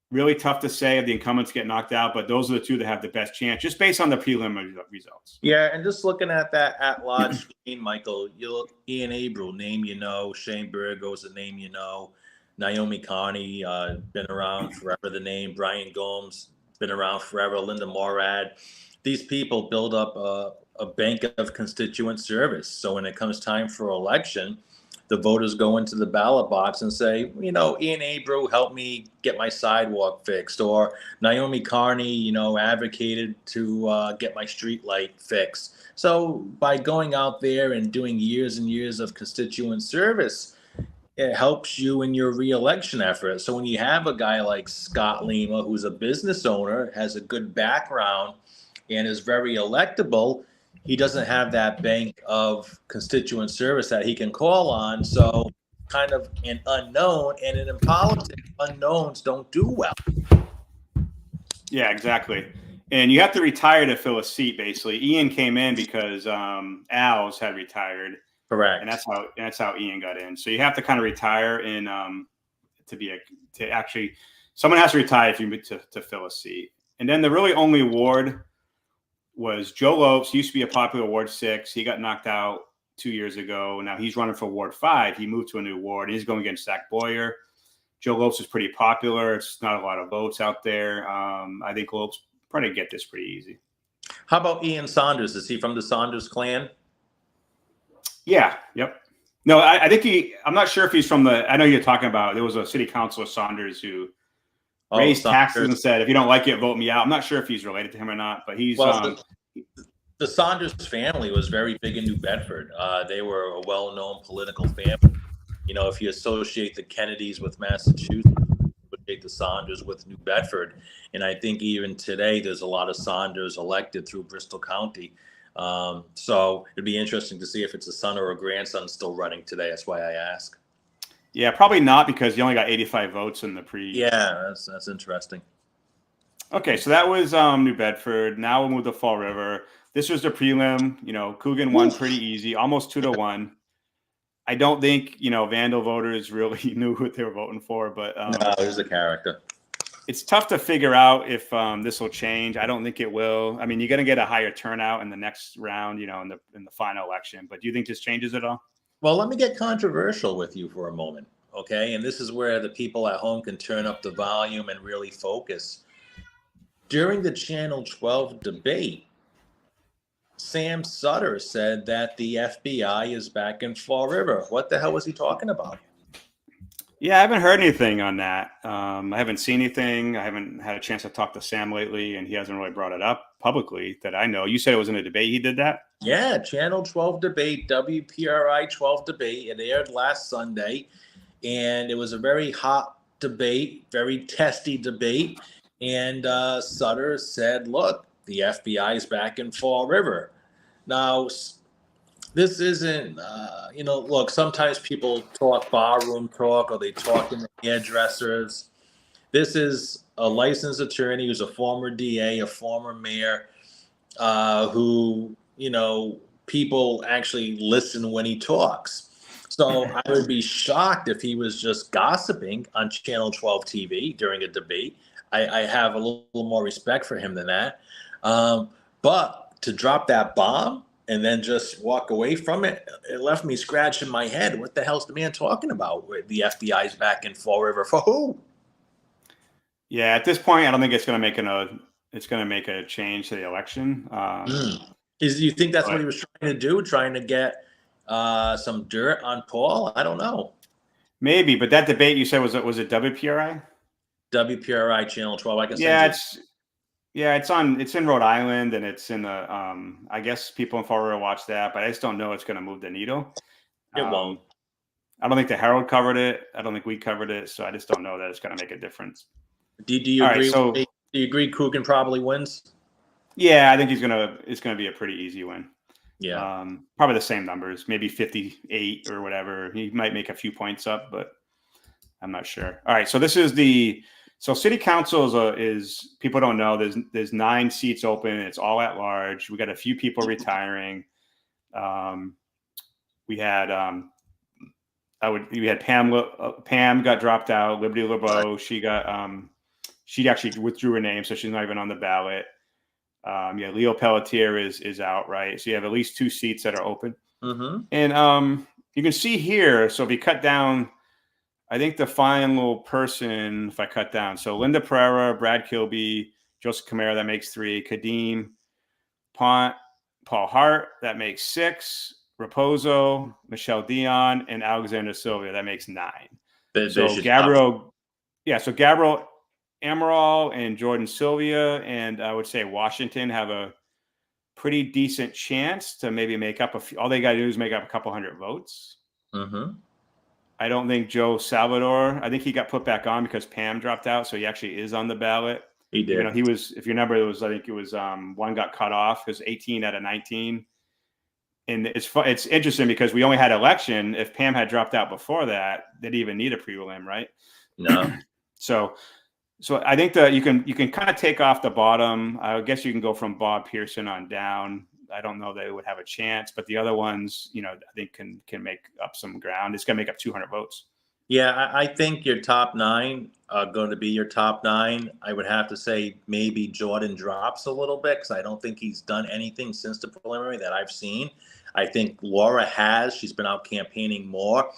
Speaker 1: Really tough to say if the incumbents get knocked out, but those are the 2 that have the best chance, just based on the preliminary results.
Speaker 2: Yeah, and just looking at that at-large screen, Michael, you look Ian Abreu, name you know. Shane Burgo's a name you know. Naomi Carney, been around forever, the name. Brian Gomes, been around forever. Linda Morad. These people build up a bank of constituent service. So when it comes time for election, the voters go into the ballot box and say, Ian Abreu helped me get my sidewalk fixed, or Naomi Carney, advocated to get my street light fixed. So by going out there and doing years and years of constituent service, it helps you in your reelection effort. So when you have a guy like Scott Lima, who's a business owner, has a good background, and is very electable, he doesn't have that bank of constituent service that he can call on. So kind of an unknown, and in politics, unknowns don't do well.
Speaker 1: Yeah, exactly. And you have to retire to fill a seat, basically. Ian came in because Al's had retired.
Speaker 2: Correct.
Speaker 1: And that's how Ian got in. So you have to kind of retire and someone has to retire if you to fill a seat. And then the really only ward was Joe Lopes. He used to be a popular Ward 6. He got knocked out 2 years ago. Now he's running for Ward 5. He moved to a new ward. He's going against Zach Boyer. Joe Lopes is pretty popular. It's not a lot of votes out there. I think Lopes probably get this pretty easy.
Speaker 2: How about Ian Saunders? Is he from the Saunders clan?
Speaker 1: Yeah. Yep. No, I think I'm not sure if he's from the. I know you're talking about. There was a city councilor Saunders who raised taxes and said, "If you don't like it, vote me out." I'm not sure if he's related to him or not, but he's.
Speaker 2: Well, the Saunders family was very big in New Bedford. They were a well-known political family. You know, if you associate the Kennedys with Massachusetts, associate the Saunders with New Bedford, and I think even today there's a lot of Saunders elected through Bristol County. So it'd be interesting to see if it's a son or a grandson still running today. That's why I ask.
Speaker 1: Yeah, probably not, because he only got 85 votes in the pre.
Speaker 2: Yeah, that's interesting.
Speaker 1: Okay, so that was New Bedford. Now we'll move to Fall River. This was the prelim. You know, Coogan won pretty easy, almost 2-1. I don't think, Vandal voters really knew what they were voting for, but
Speaker 2: no, he's a character.
Speaker 1: It's tough to figure out if this will change. I don't think it will. I mean, you're going to get a higher turnout in the next round, in the final election. But do you think this changes at all?
Speaker 2: Well, let me get controversial with you for a moment, okay? And this is where the people at home can turn up the volume and really focus. During the Channel 12 debate, Sam Sutter said that the FBI is back in Fall River. What the hell was he talking about?
Speaker 1: Yeah, I haven't heard anything on that. I haven't seen anything. I haven't had a chance to talk to Sam lately, and he hasn't really brought it up publicly that I know. You said it was in a debate he did that?
Speaker 2: Yeah, Channel 12 debate, WPRI 12 debate. It aired last Sunday, and it was a very hot debate, very testy debate. And Sutter said, look, the FBI is back in Fall River. Now, this isn't, look, sometimes people talk barroom talk or they talk in the hairdressers. This is a licensed attorney who's a former DA, a former mayor, who, people actually listen when he talks. So I would be shocked if he was just gossiping on Channel 12 TV during a debate. I have a little more respect for him than that. But to drop that bomb and then just walk away from it, it left me scratching my head. What the hell's the man talking about? The FBI's back in Fall River for who?
Speaker 1: Yeah, at this point, I don't think it's going to make a change to the election.
Speaker 2: You think that's what he was trying to do? Trying to get some dirt on Paul? I don't know.
Speaker 1: Maybe, but that debate you said was it WPRI?
Speaker 2: WPRI Channel 12. I can
Speaker 1: it's in Rhode Island, and it's in the I guess people in Fall River watch that, but I just don't know it's going to move the needle.
Speaker 2: It won't.
Speaker 1: I don't think the Herald covered it. I don't think we covered it, so I just don't know that it's going to make a difference.
Speaker 2: Do you agree? Right, do you agree Coogan probably wins?
Speaker 1: Yeah, I think it's going to be a pretty easy win.
Speaker 2: Yeah.
Speaker 1: Probably the same numbers, maybe 58 or whatever. He might make a few points up, but I'm not sure. All right, so this is city council is people don't know there's 9 seats open. It's all at large. We got a few people retiring. We had Pam got dropped out. Liberty LeBeau, she actually withdrew her name, so she's not even on the ballot. Leo Pelletier is out, right? So you have at least 2 seats that are open.
Speaker 2: Mm-hmm.
Speaker 1: And you can see here, so if you cut down, I think the final person, if I cut down, so Linda Pereira, Brad Kilby, Joseph Camara, that makes 3. Kadeem Pont, Paul Hart, that makes 6. Raposo, Michelle Dion, and Alexander Sylvia, that makes 9. So Gabriel Amaral and Jordan Sylvia, and I would say Washington have a pretty decent chance to maybe make up all they got to do is make up a couple hundred votes.
Speaker 2: Mm-hmm.
Speaker 1: I don't think Joe Salvador, I think he got put back on because Pam dropped out, so he actually is on the ballot.
Speaker 2: He did.
Speaker 1: He was, if you remember, one got cut off. It was 18 out of 19. And it's interesting because we only had election. If Pam had dropped out before that, they'd even need a prelim, right?
Speaker 2: No.
Speaker 1: So I think that you can kind of take off the bottom. I guess you can go from Bob Pearson on down. I don't know they would have a chance, but the other ones, I think can make up some ground. It's going to make up 200 votes.
Speaker 2: Yeah, I think your top 9 are going to be your top 9. I would have to say maybe Jordan drops a little bit because I don't think he's done anything since the preliminary that I've seen. I think Laura has. She's been out campaigning more.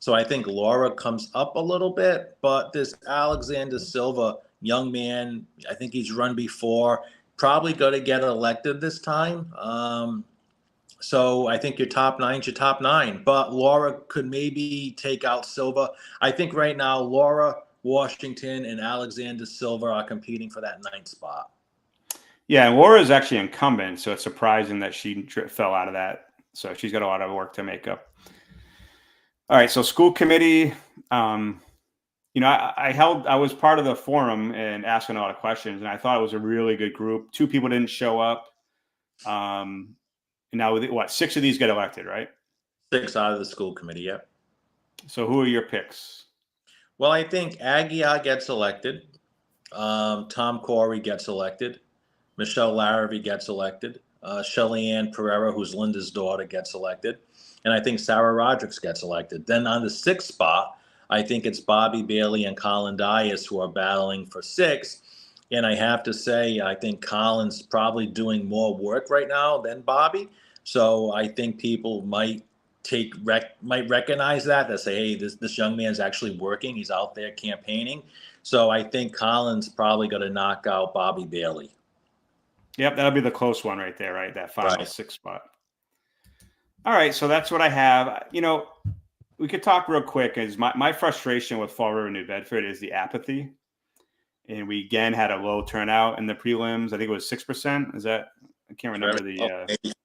Speaker 2: So I think Laura comes up a little bit, but this Alexander Silva, young man, I think he's run before, probably going to get elected this time. So I think your top nine's your top nine, but Laura could maybe take out Silva. I think right now Laura, Washington, and Alexander Silva are competing for that ninth spot.
Speaker 1: Yeah, and Laura is actually incumbent, so it's surprising that she fell out of that. So she's got a lot of work to make up. All right, so school committee. I was part of the forum and asking a lot of questions, and I thought it was a really good group. 2 people didn't show up. And now, what, 6 of these get elected, right?
Speaker 2: 6 out of the school committee, yep.
Speaker 1: So who are your picks?
Speaker 2: Well, I think Aguiar gets elected. Tom Corey gets elected. Michelle Larrabee gets elected. Shelly Ann Pereira, who's Linda's daughter, gets elected. And I think Sarah Rodrigues gets elected. Then on the 6th spot, I think it's Bobby Bailey and Colin Dias who are battling for 6. And I have to say, I think Colin's probably doing more work right now than Bobby. So I think people might recognize that say, hey, this young man's actually working. He's out there campaigning. So I think Colin's probably going to knock out Bobby Bailey.
Speaker 1: Yep, that'll be the close one right there, right? That final 6th spot. All right, so that's what I have. We could talk real quick. Is my frustration with Fall River, New Bedford is the apathy. And we again had a low turnout in the prelims. I think it was 6%. Is that? I can't remember
Speaker 2: maybe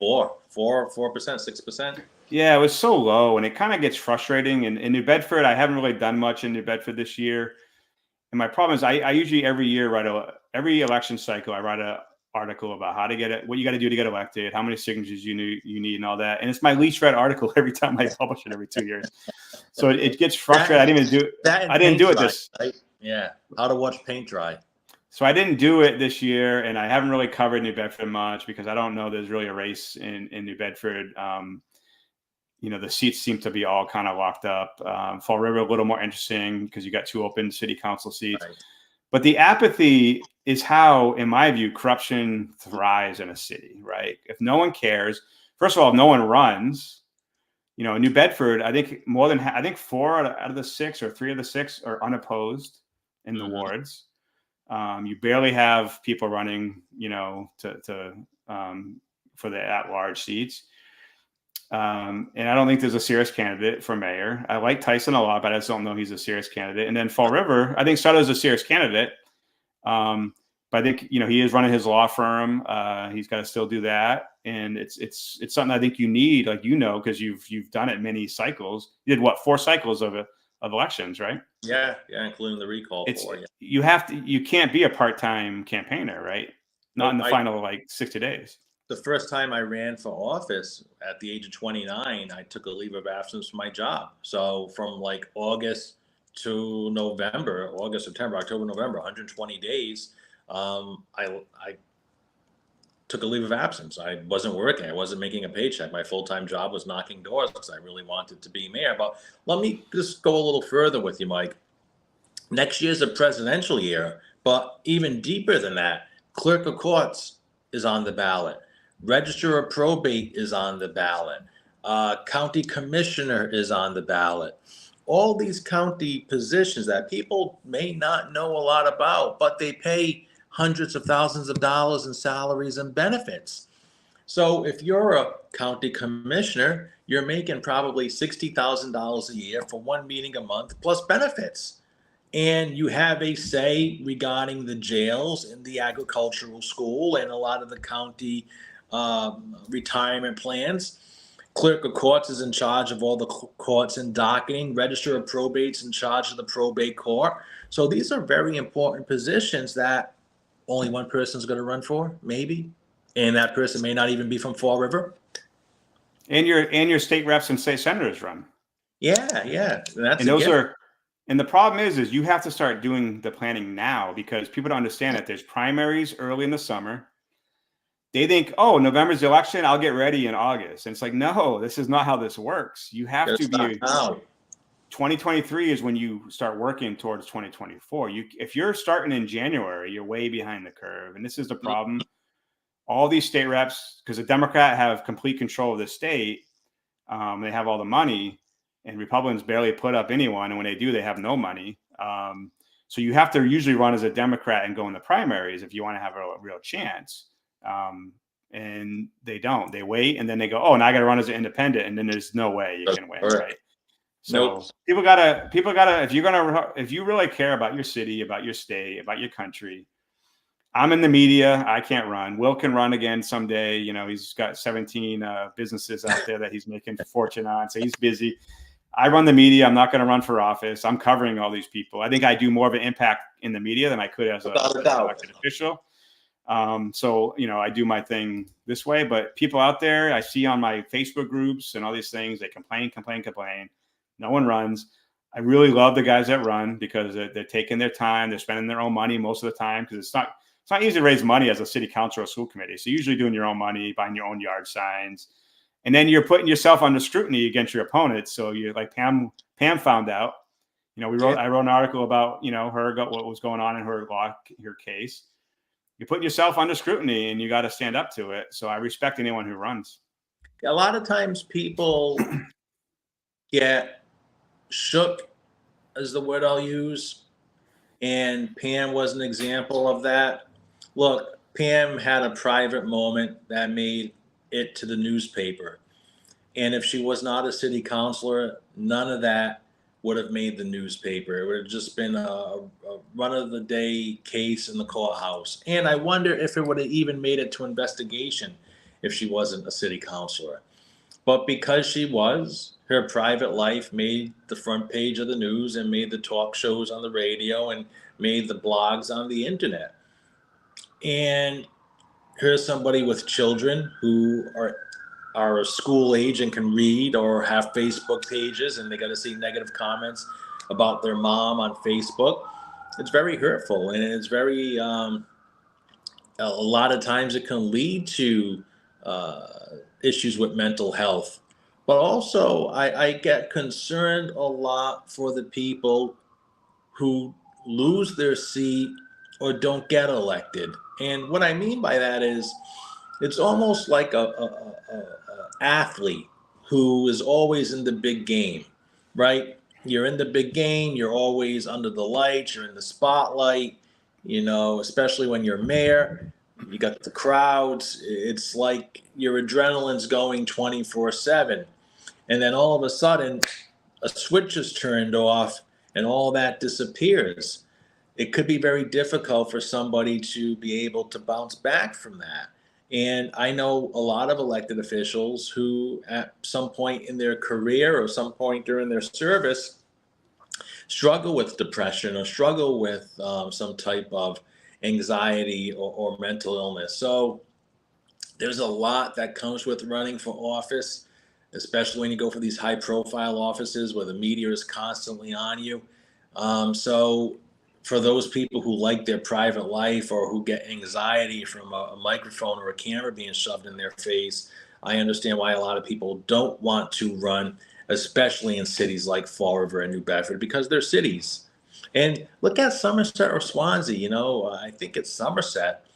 Speaker 2: 4%, 6%.
Speaker 1: Yeah, it was so low, and it kind of gets frustrating. And in New Bedford, I haven't really done much in New Bedford this year. And my problem is, I usually every year every election cycle I write a article about how to get it, what you got to do to get elected, how many signatures you need, and all that. And it's my least read article every time I publish it every 2 years. So it gets frustrating. I didn't even do it. I didn't do it this.
Speaker 2: Right? Yeah, how to watch paint dry.
Speaker 1: So I didn't do it this year, and I haven't really covered New Bedford much because I don't know there's really a race in New Bedford. The seats seem to be all kind of locked up. Fall River, a little more interesting because you got 2 open city council seats. Right. But the apathy is how, in my view, corruption thrives in a city, right? If no one cares, first of all, if no one runs, in New Bedford, I think I think 4 out of the 6 or 3 of the 6 are unopposed in the wards. You barely have people running, for the at-large seats. And I don't think there's a serious candidate for mayor. I like Tyson a lot, but I just don't know he's a serious candidate. And then Fall River, I think Sutto's a serious candidate. But I think, he is running his law firm. He's got to still do that. And it's something I think you need, because you've done it many cycles. You did 4 cycles of elections, right?
Speaker 2: Yeah, including the recall.
Speaker 1: You can't be a part-time campaigner, right? Not in the final 60 days.
Speaker 2: The first time I ran for office at the age of 29, I took a leave of absence from my job. So from August to November, August, September, October, November, 120 days, I took a leave of absence. I wasn't working. I wasn't making a paycheck. My full-time job was knocking doors because I really wanted to be mayor. But let me just go a little further with you, Mike. Next year's a presidential year, but even deeper than that, clerk of courts is on the ballot. Register of probate is on the ballot. County commissioner is on the ballot. All these county positions that people may not know a lot about, but they pay hundreds of thousands of dollars in salaries and benefits. So if you're a county commissioner, you're making probably $60,000 a year for 1 meeting a month plus benefits. And you have a say regarding the jails and the agricultural school and a lot of the county retirement plans. Clerk of courts is in charge of all the courts and docketing. Register of probate's in charge of the probate court. So these are very important positions that only one person's going to run for, maybe, and that person may not even be from Fall River.
Speaker 1: And your state reps and state senators run.
Speaker 2: Yeah.
Speaker 1: And the problem is you have to start doing the planning now because people don't understand that there's primaries early in the summer. They think, oh, November's the election, I'll get ready in August. And it's no, this is not how this works. You have to be. 2023 is when you start working towards 2024. If you're starting in January, you're way behind the curve. And this is the problem. All these state reps, because the Democrat have complete control of the state, they have all the money. and Republicans barely put up anyone. And when they do, they have no money. So you have to usually run as a Democrat and go in the primaries if you want to have a real chance. And they don't. They wait, and then they go, oh, now I got to run as an independent, and then there's no way you can win, right? So people gotta, if you really care about your city, about your state, about your country. I'm in the media. I can't run. Will can run again someday. You know, he's got 17 businesses out there that he's making a fortune on, so he's busy. I run the media. I'm not going to run for office. I'm covering all these people. I think I do more of an impact in the media than I could as an elected official. So, you know, I do my thing this way, but people out there I see on my Facebook groups and all these things, they complain. No one runs. I really love the guys that run because they're taking their time. They're spending their own money most of the time because it's not easy to raise money as a city council or school committee. So you're usually doing your own money, buying your own yard signs, and then you're putting yourself under scrutiny against your opponents. So you're like Pam found out, you know, I wrote an article about, you know, what was going on in her case. You're putting yourself under scrutiny and you got to stand up to it. So I respect anyone who runs.
Speaker 2: A lot of times people get shook is the word I'll use. And Pam was an example of that. Look, Pam had a private moment that made it to the newspaper. And if she was not a city councilor, none of that would have made the newspaper. It would have just been a run-of-the-day case in the courthouse. And I wonder if it would have even made it to investigation if she wasn't a city councilor. But because she was, her private life made the front page of the news and made the talk shows on the radio and made the blogs on the internet. And here's somebody with children who are school age and can read or have Facebook pages, and they got to see negative comments about their mom on Facebook. It's very hurtful, and it's very a lot of times it can lead to issues with mental health. But also I get concerned a lot for the people who lose their seat or don't get elected. And what I mean by that is it's almost like a athlete who is always in the big game, right? You're in the big game, you're always under the lights, you're in the spotlight, you know, especially when you're mayor, you got the crowds. It's like your adrenaline's going 24/7. And then all of a sudden, a switch is turned off and all that disappears. It could be very difficult for somebody to be able to bounce back from that. And I know a lot of elected officials who at some point in their career or some point during their service struggle with depression or struggle with some type of anxiety or mental illness. So there's a lot that comes with running for office, especially when you go for these high profile offices where the media is constantly on you. So for those people who like their private life or who get anxiety from a microphone or a camera being shoved in their face, I understand why a lot of people don't want to run, especially in cities like Fall River and New Bedford, because they're cities. And look at Somerset or Swansea, you know, I think it's Somerset.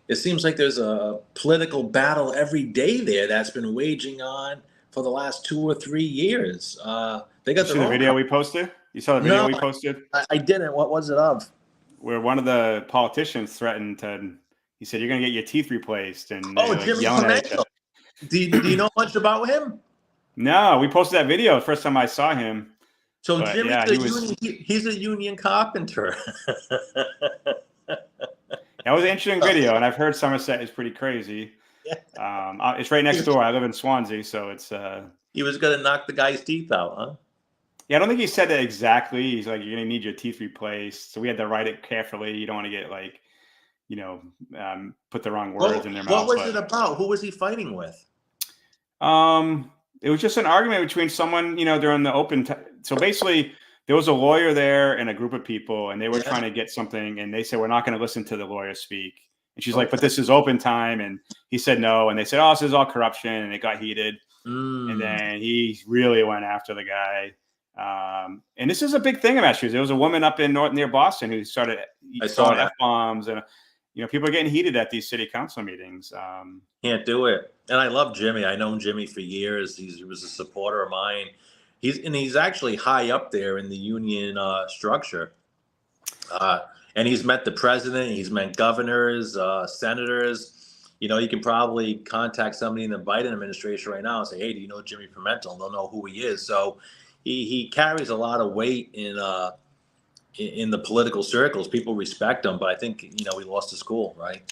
Speaker 2: It seems like there's a political battle every day there that's been waging on for the last 2 or 3 years. They got
Speaker 1: the video we posted? You saw the video we posted?
Speaker 2: I didn't. What was it of?
Speaker 1: Where one of the politicians threatened he said, you're going to get your teeth replaced. And
Speaker 2: Jimmy Clemente. Do you know much about him?
Speaker 1: No, we posted that video the first time I saw him.
Speaker 2: So Jimmy's he's a union carpenter.
Speaker 1: That was an interesting video, and I've heard Somerset is pretty crazy. Yeah. It's right next door. I live in Swansea, so it's.
Speaker 2: He was going to knock the guy's teeth out, huh?
Speaker 1: Yeah, I don't think he said that exactly. He's like, you're going to need your teeth replaced. So we had to write it carefully. You don't want to get put the wrong words in their mouth.
Speaker 2: What was it about? Who was he fighting with?
Speaker 1: It was just an argument between someone, during the open. So basically, there was a lawyer there and a group of people, and they were trying to get something, and they said, we're not going to listen to the lawyer speak. And she's like, but this is open time. And he said no. And they said, oh, this is all corruption. And it got heated. And then he really went after the guy. And this is a big thing in Massachusetts. There was a woman up in near Boston who started throwing F-bombs. And, people are getting heated at these city council meetings.
Speaker 2: Can't do it. And I love Jimmy. I known Jimmy for years. He was a supporter of mine. he's actually high up there in the union structure. And he's met the president, he's met governors, senators. You know, you can probably contact somebody in the Biden administration right now and say, "Hey, do you know Jimmy Pimentel?" They'll know who he is. So he carries a lot of weight in the political circles. People respect him, but I think, you know, he lost his cool, right?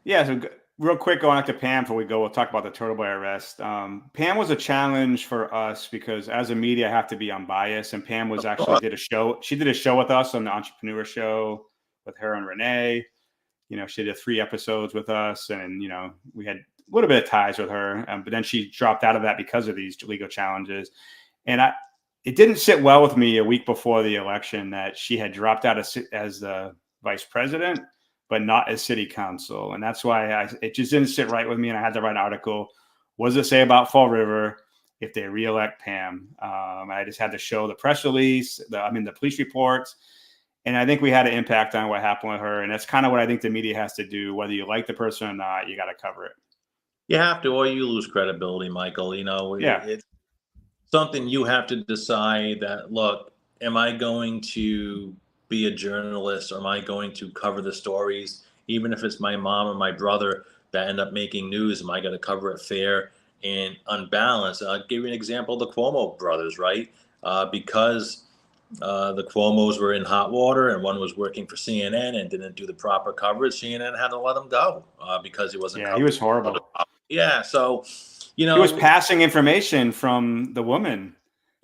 Speaker 1: Yeah. So real quick, going back to Pam before we go, we'll talk about the Turtleboy arrest. Pam was a challenge for us because as a media, I have to be unbiased. And Pam was actually did a show. She did a show with us on the Entrepreneur Show with her and Renee. You know, she did 3 episodes with us, and, you know, we had a little bit of ties with her, but then she dropped out of that because of these legal challenges. And it didn't sit well with me a week before the election that she had dropped out as the vice president, but not as city council. And that's why it just didn't sit right with me. And I had to write an article. What does it say about Fall River if they reelect Pam? I just had to show the press release, the police reports. And I think we had an impact on what happened with her. And that's kind of what I think the media has to do. Whether you like the person or not, you got to cover it.
Speaker 2: You have to, or you lose credibility, Michael. You know, it's something you have to decide that, look, am I going to be a journalist, or am I going to cover the stories? Even if it's my mom or my brother that end up making news, am I going to cover it fair and unbalanced? I'll give you an example of the Cuomo brothers, right? Because the Cuomos were in hot water, and one was working for CNN and didn't do the proper coverage. CNN had to let him go because he wasn't.
Speaker 1: Yeah, he was horrible.
Speaker 2: Yeah, so, you know,
Speaker 1: he was passing information from the woman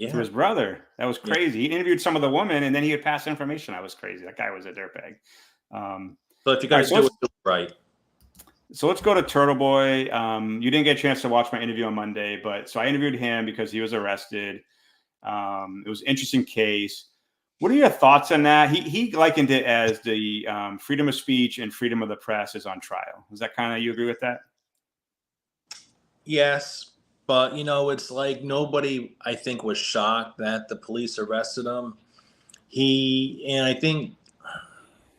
Speaker 1: to his brother. That was crazy. He interviewed some of the women, and then he would pass information. That was crazy. That guy was a dirtbag.
Speaker 2: So if you guys do it right.
Speaker 1: So let's go to Turtleboy. You didn't get a chance to watch my interview on Monday, but so I interviewed him because he was arrested. It was an interesting case. What are your thoughts on that? He likened it as the freedom of speech and freedom of the press is on trial. Is that kind of, you agree with that?
Speaker 2: Yes, but, you know, it's like nobody, I think, was shocked that the police arrested him. And I think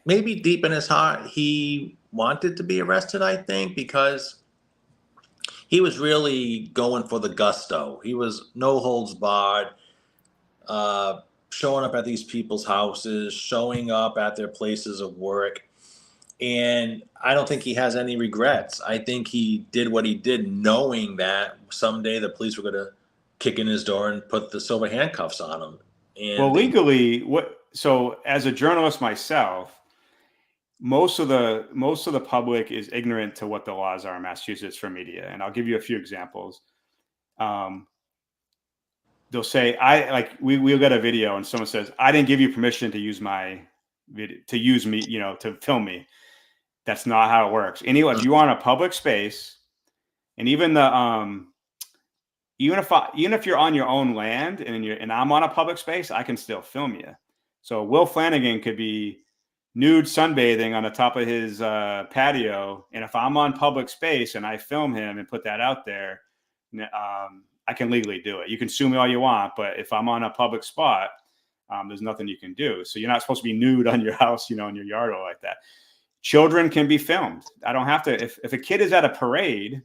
Speaker 2: maybe deep in his heart, he wanted to be arrested, I think, because he was really going for the gusto. He was no holds barred, showing up at these people's houses, showing up at their places of work. And I don't think he has any regrets. I think he did what he did knowing that someday the police were going to kick in his door and put the silver handcuffs on him. And
Speaker 1: well, legally, so as a journalist myself, most of the public is ignorant to what the laws are in Massachusetts for media. And I'll give you a few examples. They'll say, we'll get a video and someone says, "I didn't give you permission to use my video, to use me, to film me." That's not how it works. Anyway, if you are in a public space, and even if you're on your own land and I'm on a public space, I can still film you. So Will Flanagan could be nude sunbathing on the top of his patio, and if I'm on public space and I film him and put that out there, I can legally do it. You can sue me all you want, but if I'm on a public spot, there's nothing you can do. So you're not supposed to be nude on your house, in your yard or like that. Children can be filmed. I don't have to. If a kid is at a parade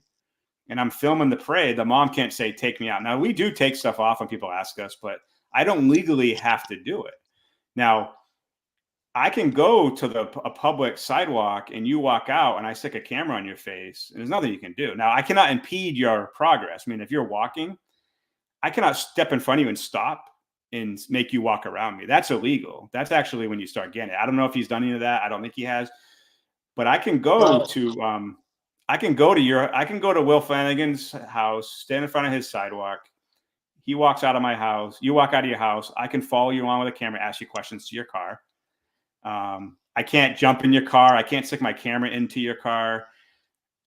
Speaker 1: and I'm filming the parade, the mom can't say, "Take me out." Now, we do take stuff off when people ask us, but I don't legally have to do it. Now, I can go to a public sidewalk and you walk out and I stick a camera on your face, and there's nothing you can do. Now, I cannot impede your progress. I mean, if you're walking, I cannot step in front of you and stop and make you walk around me. That's illegal. That's actually when you start getting it. I don't know if he's done any of that. I don't think he has. But I can go to Will Flanagan's house, stand in front of his sidewalk. He walks out of my house. You walk out of your house. I can follow you on with a camera, ask you questions to your car. I can't jump in your car. I can't stick my camera into your car.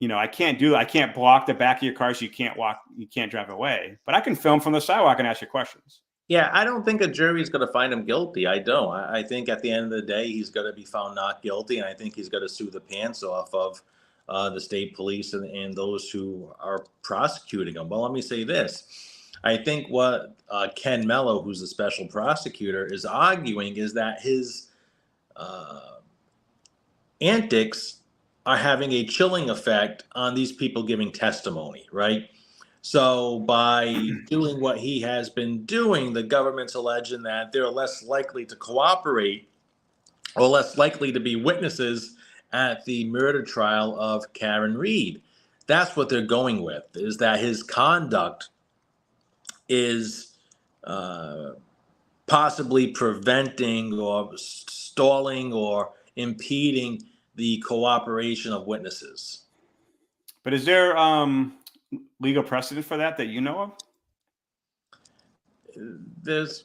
Speaker 1: I can't do that. I can't block the back of your car so you can't walk. You can't drive away. But I can film from the sidewalk and ask you questions.
Speaker 2: Yeah, I don't think a jury is going to find him guilty. I don't. I think at the end of the day, he's going to be found not guilty, and I think he's going to sue the pants off of the state police and those who are prosecuting him. But let me say this. I think what Ken Mello, who's the special prosecutor, is arguing is that his antics are having a chilling effect on these people giving testimony, right? So by doing what he has been doing, the government's alleging that they're less likely to cooperate or less likely to be witnesses at the murder trial of Karen Reed. That's what they're going with, is that his conduct is possibly preventing or stalling or impeding the cooperation of witnesses.
Speaker 1: But is there legal precedent for that you know of?
Speaker 2: There's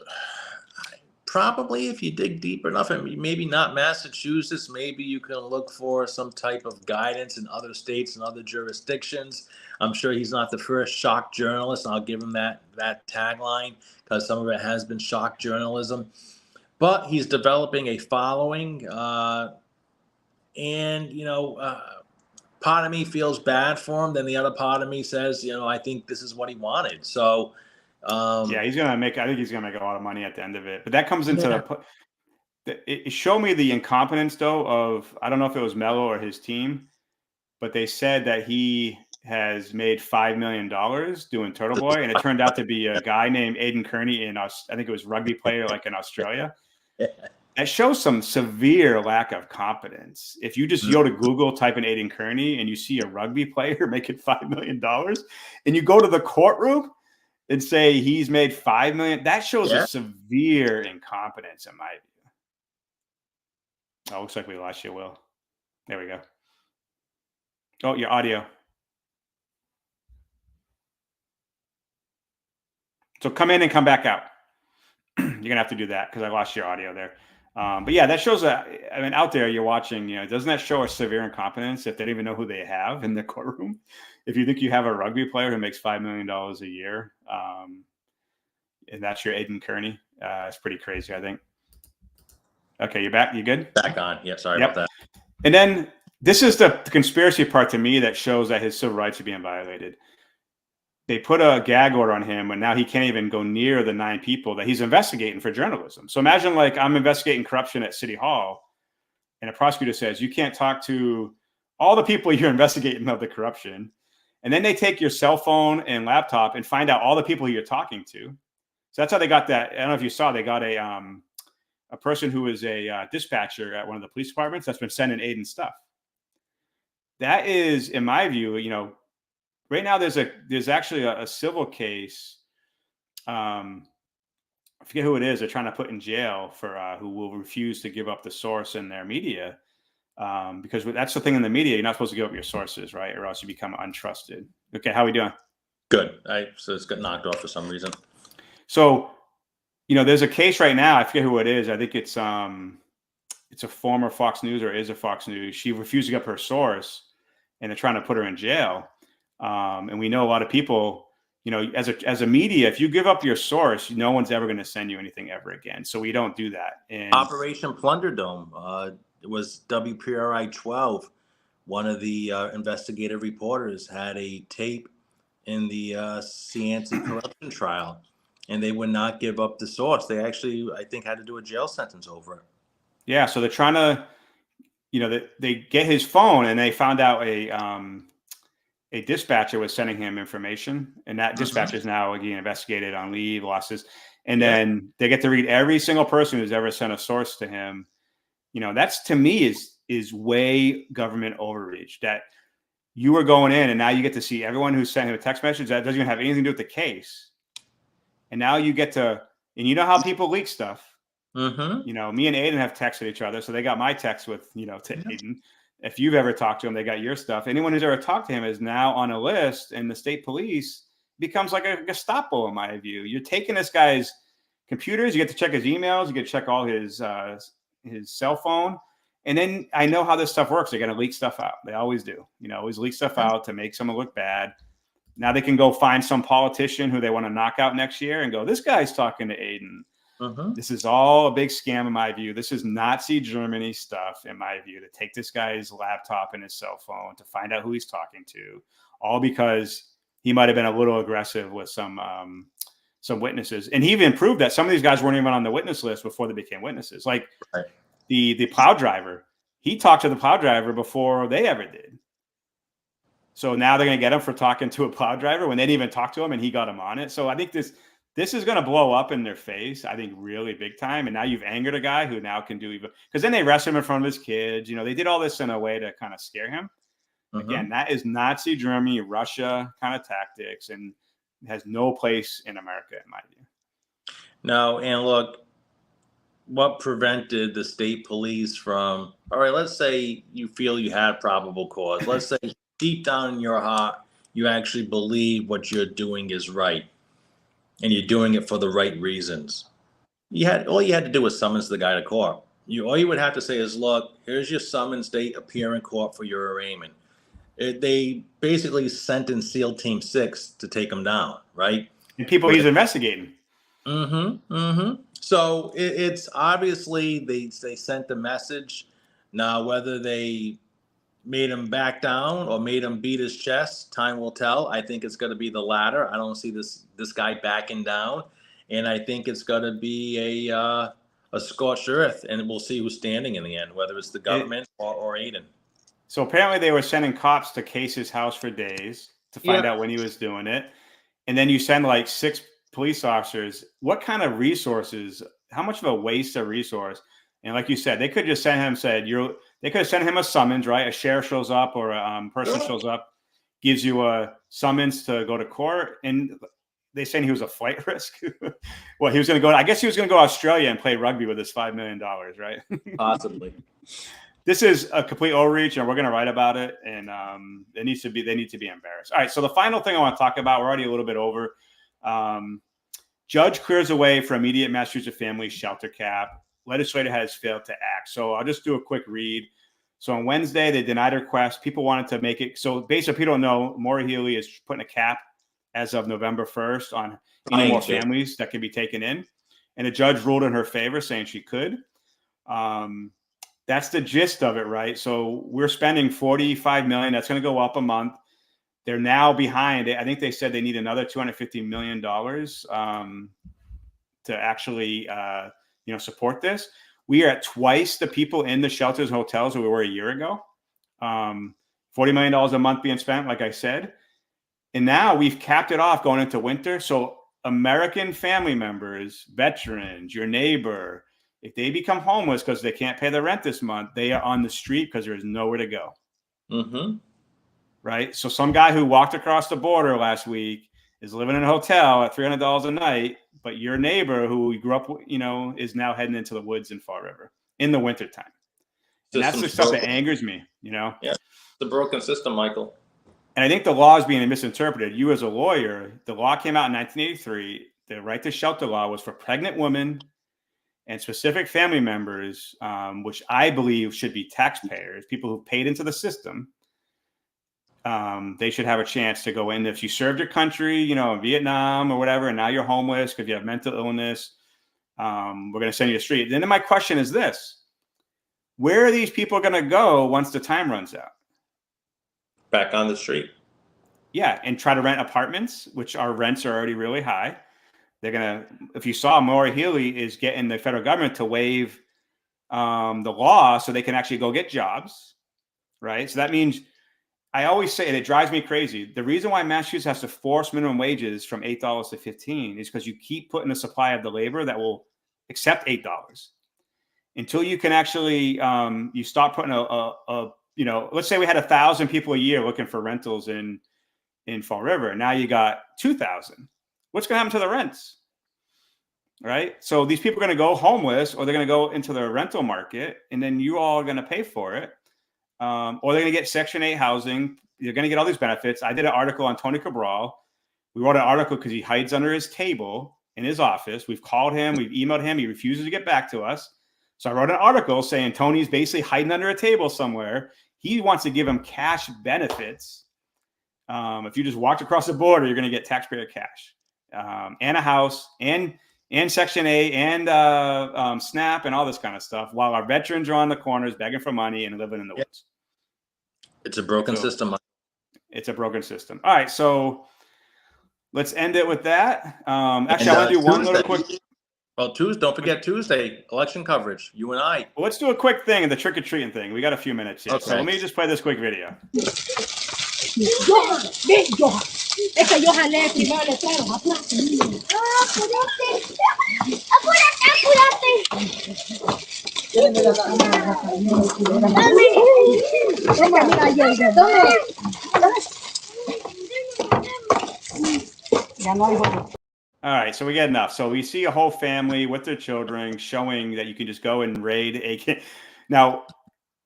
Speaker 2: probably, if you dig deep enough, and maybe not Massachusetts, maybe you can look for some type of guidance in other states and other jurisdictions. I'm sure he's not the first shock journalist, and I'll give him that tagline, because some of it has been shock journalism. But he's developing a following, and part of me feels bad for him. Then the other part of me says, I think this is what he wanted. So
Speaker 1: yeah, I think he's gonna make a lot of money at the end of it. But that comes into it showed me the incompetence though of, I don't know if it was Mello or his team, but they said that he has made $5 million doing Turtleboy, and it turned out to be a guy named Aidan Kearney I think it was rugby player like in Australia. That shows some severe lack of competence. If you just go to Google, type in Aidan Kearney, and you see a rugby player making $5 million, and you go to the courtroom and say he's made $5 million, that shows a severe incompetence in my view. Oh, looks like we lost you, Will. There we go. Oh, your audio. So come in and come back out. You're gonna have to do that because I lost your audio there. But yeah, that shows that. I mean, out there you're watching. Doesn't that show a severe incompetence if they don't even know who they have in the courtroom? If you think you have a rugby player who makes $5 million a year, and that's your Aidan Kearney, it's pretty crazy, I think. Okay, you're back. You good?
Speaker 2: Back on. Yeah, sorry about that.
Speaker 1: And then this is the conspiracy part to me that shows that his civil rights are being violated. They put a gag order on him, and now he can't even go near the 9 people that he's investigating for journalism. So imagine like I'm investigating corruption at City Hall, and a prosecutor says, you can't talk to all the people you're investigating of the corruption. And then they take your cell phone and laptop and find out all the people you're talking to. So that's how they got that. I don't know if you saw, they got a person who is a dispatcher at one of the police departments that's been sending Aidan stuff. That is, in my view, right now there's actually a civil case. I forget who it is. They're trying to put in jail for who will refuse to give up the source in their media, because that's the thing in the media. You're not supposed to give up your sources, right? Or else you become untrusted. Okay, how are we doing?
Speaker 2: Good. So it's got knocked off for some reason.
Speaker 1: So, there's a case right now. I forget who it is. I think it's a former Fox News or is a Fox News. She refused to give up her source, and they're trying to put her in jail. And we know a lot of people, as a media, if you give up your source, no one's ever going to send you anything ever again. So we don't do that. And
Speaker 2: Operation Plunderdome, it was WPRI 12. One of the investigative reporters had a tape in the Cianci corruption trial, and they would not give up the source. They actually, I think, had to do a jail sentence over it.
Speaker 1: Yeah, so they're trying to, they get his phone, and they found out a dispatcher was sending him information, and that dispatcher is now again investigated on leave, losses, and then they get to read every single person who's ever sent a source to him. That's, to me, is way government overreach. That you were going in, and now you get to see everyone who sent him a text message that doesn't even have anything to do with the case. And now you get to, and you know how people leak stuff.
Speaker 2: Mm-hmm.
Speaker 1: Me and Aidan have texted each other, so they got my text with, to Aidan. If you've ever talked to him, they got your stuff. Anyone who's ever talked to him is now on a list, and the state police becomes like a Gestapo, in my view. You're taking this guy's computers, you get to check his emails, you get to check all his cell phone. And then I know how this stuff works. They're going to leak stuff out. They always do. Always leak stuff out to make someone look bad. Now they can go find some politician who they want to knock out next year and go, this guy's talking to Aidan. This is all a big scam, in my view. This is Nazi Germany stuff, in my view, to take this guy's laptop and his cell phone to find out who he's talking to, all because he might have been a little aggressive with some witnesses. And he even proved that some of these guys weren't even on the witness list before they became witnesses. Like the plow driver, he talked to the plow driver before they ever did. So now they're going to get him for talking to a plow driver when they didn't even talk to him and he got him on it. So I think this is going to blow up in their face, I think, really big time. And now you've angered a guy who now can do even, because then they arrest him in front of his kids. You know, they did all this in a way to kind of scare him. Again, that is Nazi Germany, Russia kind of tactics, and has no place in America, in my view.
Speaker 2: No, and look, what prevented the state police from, all right, let's say you feel you had probable cause. Let's say deep down in your heart, you actually believe what you're doing is right, and you're doing it for the right reasons. All you had to do was summons the guy to court. All you would have to say is, look, here's your summons date, appear in court for your arraignment. They basically sentenced SEAL Team 6 to take him down, right?
Speaker 1: And people he's investigating.
Speaker 2: So it's obviously they sent the message. Now, whether they made him back down or made him beat his chest, time will tell. I think it's going to be the latter. I don't see this guy backing down, and I think it's going to be a scorched earth, and we'll see who's standing in the end, whether it's the government or Aiden.
Speaker 1: So apparently they were sending cops to Case's house for days to find out when he was doing it. And then you send like 6 police officers. What kind of resources, how much of a waste of resource? And like you said, they could just send him, they could have sent him a summons, right? A sheriff shows up or a person shows up, gives you a summons to go to court. And they saying he was a flight risk. Well, he was going to go, I guess he was going to go to Australia and play rugby with his $5 million, right?
Speaker 2: Possibly.
Speaker 1: This is a complete overreach, and we're going to write about it. And they need to be embarrassed. All right. So the final thing I want to talk about, we're already a little bit over. Judge clears away for immediate Massachusetts family shelter cap. Legislator has failed to act. So I'll just do a quick read. So on Wednesday, they denied a request. People wanted to make it. So basically, people don't know, Maura Healey is putting a cap as of November 1st on any more families that can be taken in. And the judge ruled in her favor, saying she could. That's the gist of it, right? So we're spending $45 million. That's going to go up a month. They're now behind. I think they said they need another $250 million to actually, support this. We are at twice the people in the shelters and hotels that we were a year ago. $40 million a month being spent, like I said. And now we've capped it off going into winter. So American family members, veterans, your neighbor, if they become homeless because they can't pay the rent this month, they are on the street because there's nowhere to go. Right? So some guy who walked across the border last week is living in a hotel at $300 a night, but your neighbor who grew up, is now heading into the woods in Fall River in the wintertime. And that's the stuff that angers me, Yeah,
Speaker 2: the broken system, Michael.
Speaker 1: And I think the law is being misinterpreted. You as a lawyer, the law came out in 1983. The right to shelter law was for pregnant women and specific family members, which I believe should be taxpayers, people who paid into the system. They should have a chance to go in. If you served your country, in Vietnam or whatever, and now you're homeless because you have mental illness, we're going to send you to the street. Then my question is this: where are these people going to go once the time runs out?
Speaker 2: Back on the street.
Speaker 1: Yeah, and try to rent apartments, which our rents are already really high. They're going to, if you saw, Maura Healey is getting the federal government to waive the law so they can actually go get jobs, right? So that means, I always say, and it drives me crazy, the reason why Massachusetts has to force minimum wages from $8 to $15 is because you keep putting a supply of the labor that will accept $8. Until you can actually, you stop putting let's say we had 1,000 people a year looking for rentals in Fall River. Now you got 2,000. What's going to happen to the rents? Right? So these people are going to go homeless, or they're going to go into the rental market, and then you all are going to pay for it. Or they're going to get Section 8 housing. You're going to get all these benefits. I did an article on Tony Cabral. We wrote an article because he hides under his table in his office. We've called him. We've emailed him. He refuses to get back to us. So I wrote an article saying Tony's basically hiding under a table somewhere. He wants to give him cash benefits. If you just walked across the border, you're going to get taxpayer cash and a house and Section 8 and SNAP and all this kind of stuff, while our veterans are on the corners begging for money and living in the woods.
Speaker 2: It's a broken system.
Speaker 1: It's a broken system. All right, so let's end it with that. Actually, I want to do one little quick.
Speaker 2: Well, Tuesday, don't forget Tuesday, election coverage, you and I.
Speaker 1: Well, let's do a quick thing, the trick-or-treating thing. We got a few minutes here.
Speaker 2: Okay.
Speaker 1: So let me just play this quick video.
Speaker 6: Johan, ven, Johan. Es que yo jalé primero el letrero. Apúrate, niño. Apúrate.
Speaker 1: All right, so we get enough. So we see a whole family with their children showing that you can just go and raid a kid. Now,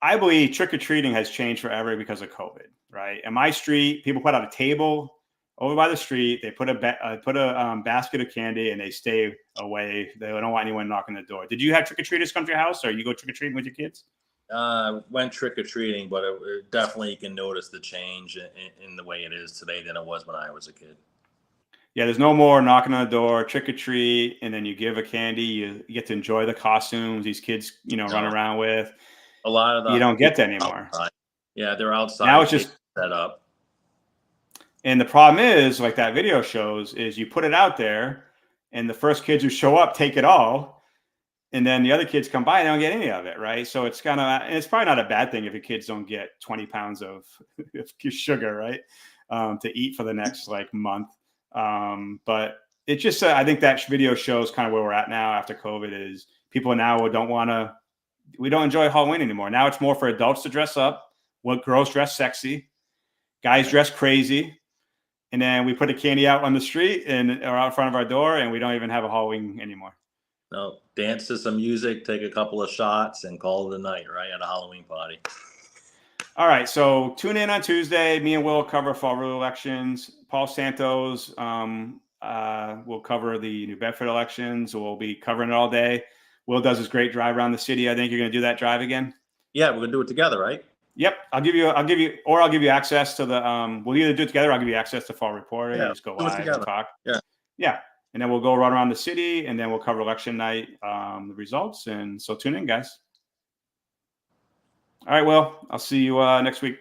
Speaker 1: I believe trick-or-treating has changed forever because of COVID, right? In my street, people put out a table over by the street. They put a basket of candy and they stay away. They don't want anyone knocking the door. Did you have trick-or-treaters come to your house, or you go trick-or-treating with your kids?
Speaker 2: Went trick-or-treating, but it definitely you can notice the change in the way it is today than it was when I was a kid.
Speaker 1: Yeah, there's no more knocking on the door, trick or treat, and then you give a candy. You get to enjoy the costumes these kids, run around with.
Speaker 2: A lot of
Speaker 1: you don't get that anymore.
Speaker 2: Outside. Yeah, they're outside.
Speaker 1: Now it's just
Speaker 2: set up.
Speaker 1: And the problem is, like that video shows, is you put it out there, and the first kids who show up take it all, and then the other kids come by and don't get any of it, right? So it's it's probably not a bad thing if your kids don't get 20 pounds of sugar, right, to eat for the next month. But it just, I think that video shows kind of where we're at now after COVID is people now we don't enjoy Halloween anymore. Now it's more for adults to dress up. What girls dress sexy, guys dress crazy. And then we put a candy out on the street or out in front of our door, and we don't even have a Halloween anymore.
Speaker 2: No, dance to some music, take a couple of shots, and call it a night, right, at a Halloween party.
Speaker 1: All right, so tune in on Tuesday. Me and Will cover fall elections. Paul Santos will cover the New Bedford elections. We'll be covering it all day. Will does his great drive around the city. I think you're going to do that drive again.
Speaker 2: Yeah, we're going to do it together, right?
Speaker 1: Yep, I'll give you access to the. We'll either do it together. Or I'll give you access to Fall Reporter. Yeah, just go live and talk. Yeah, and then we'll go run around the city, and then we'll cover election night, the results. And so tune in, guys. All right, Will, I'll see you next week.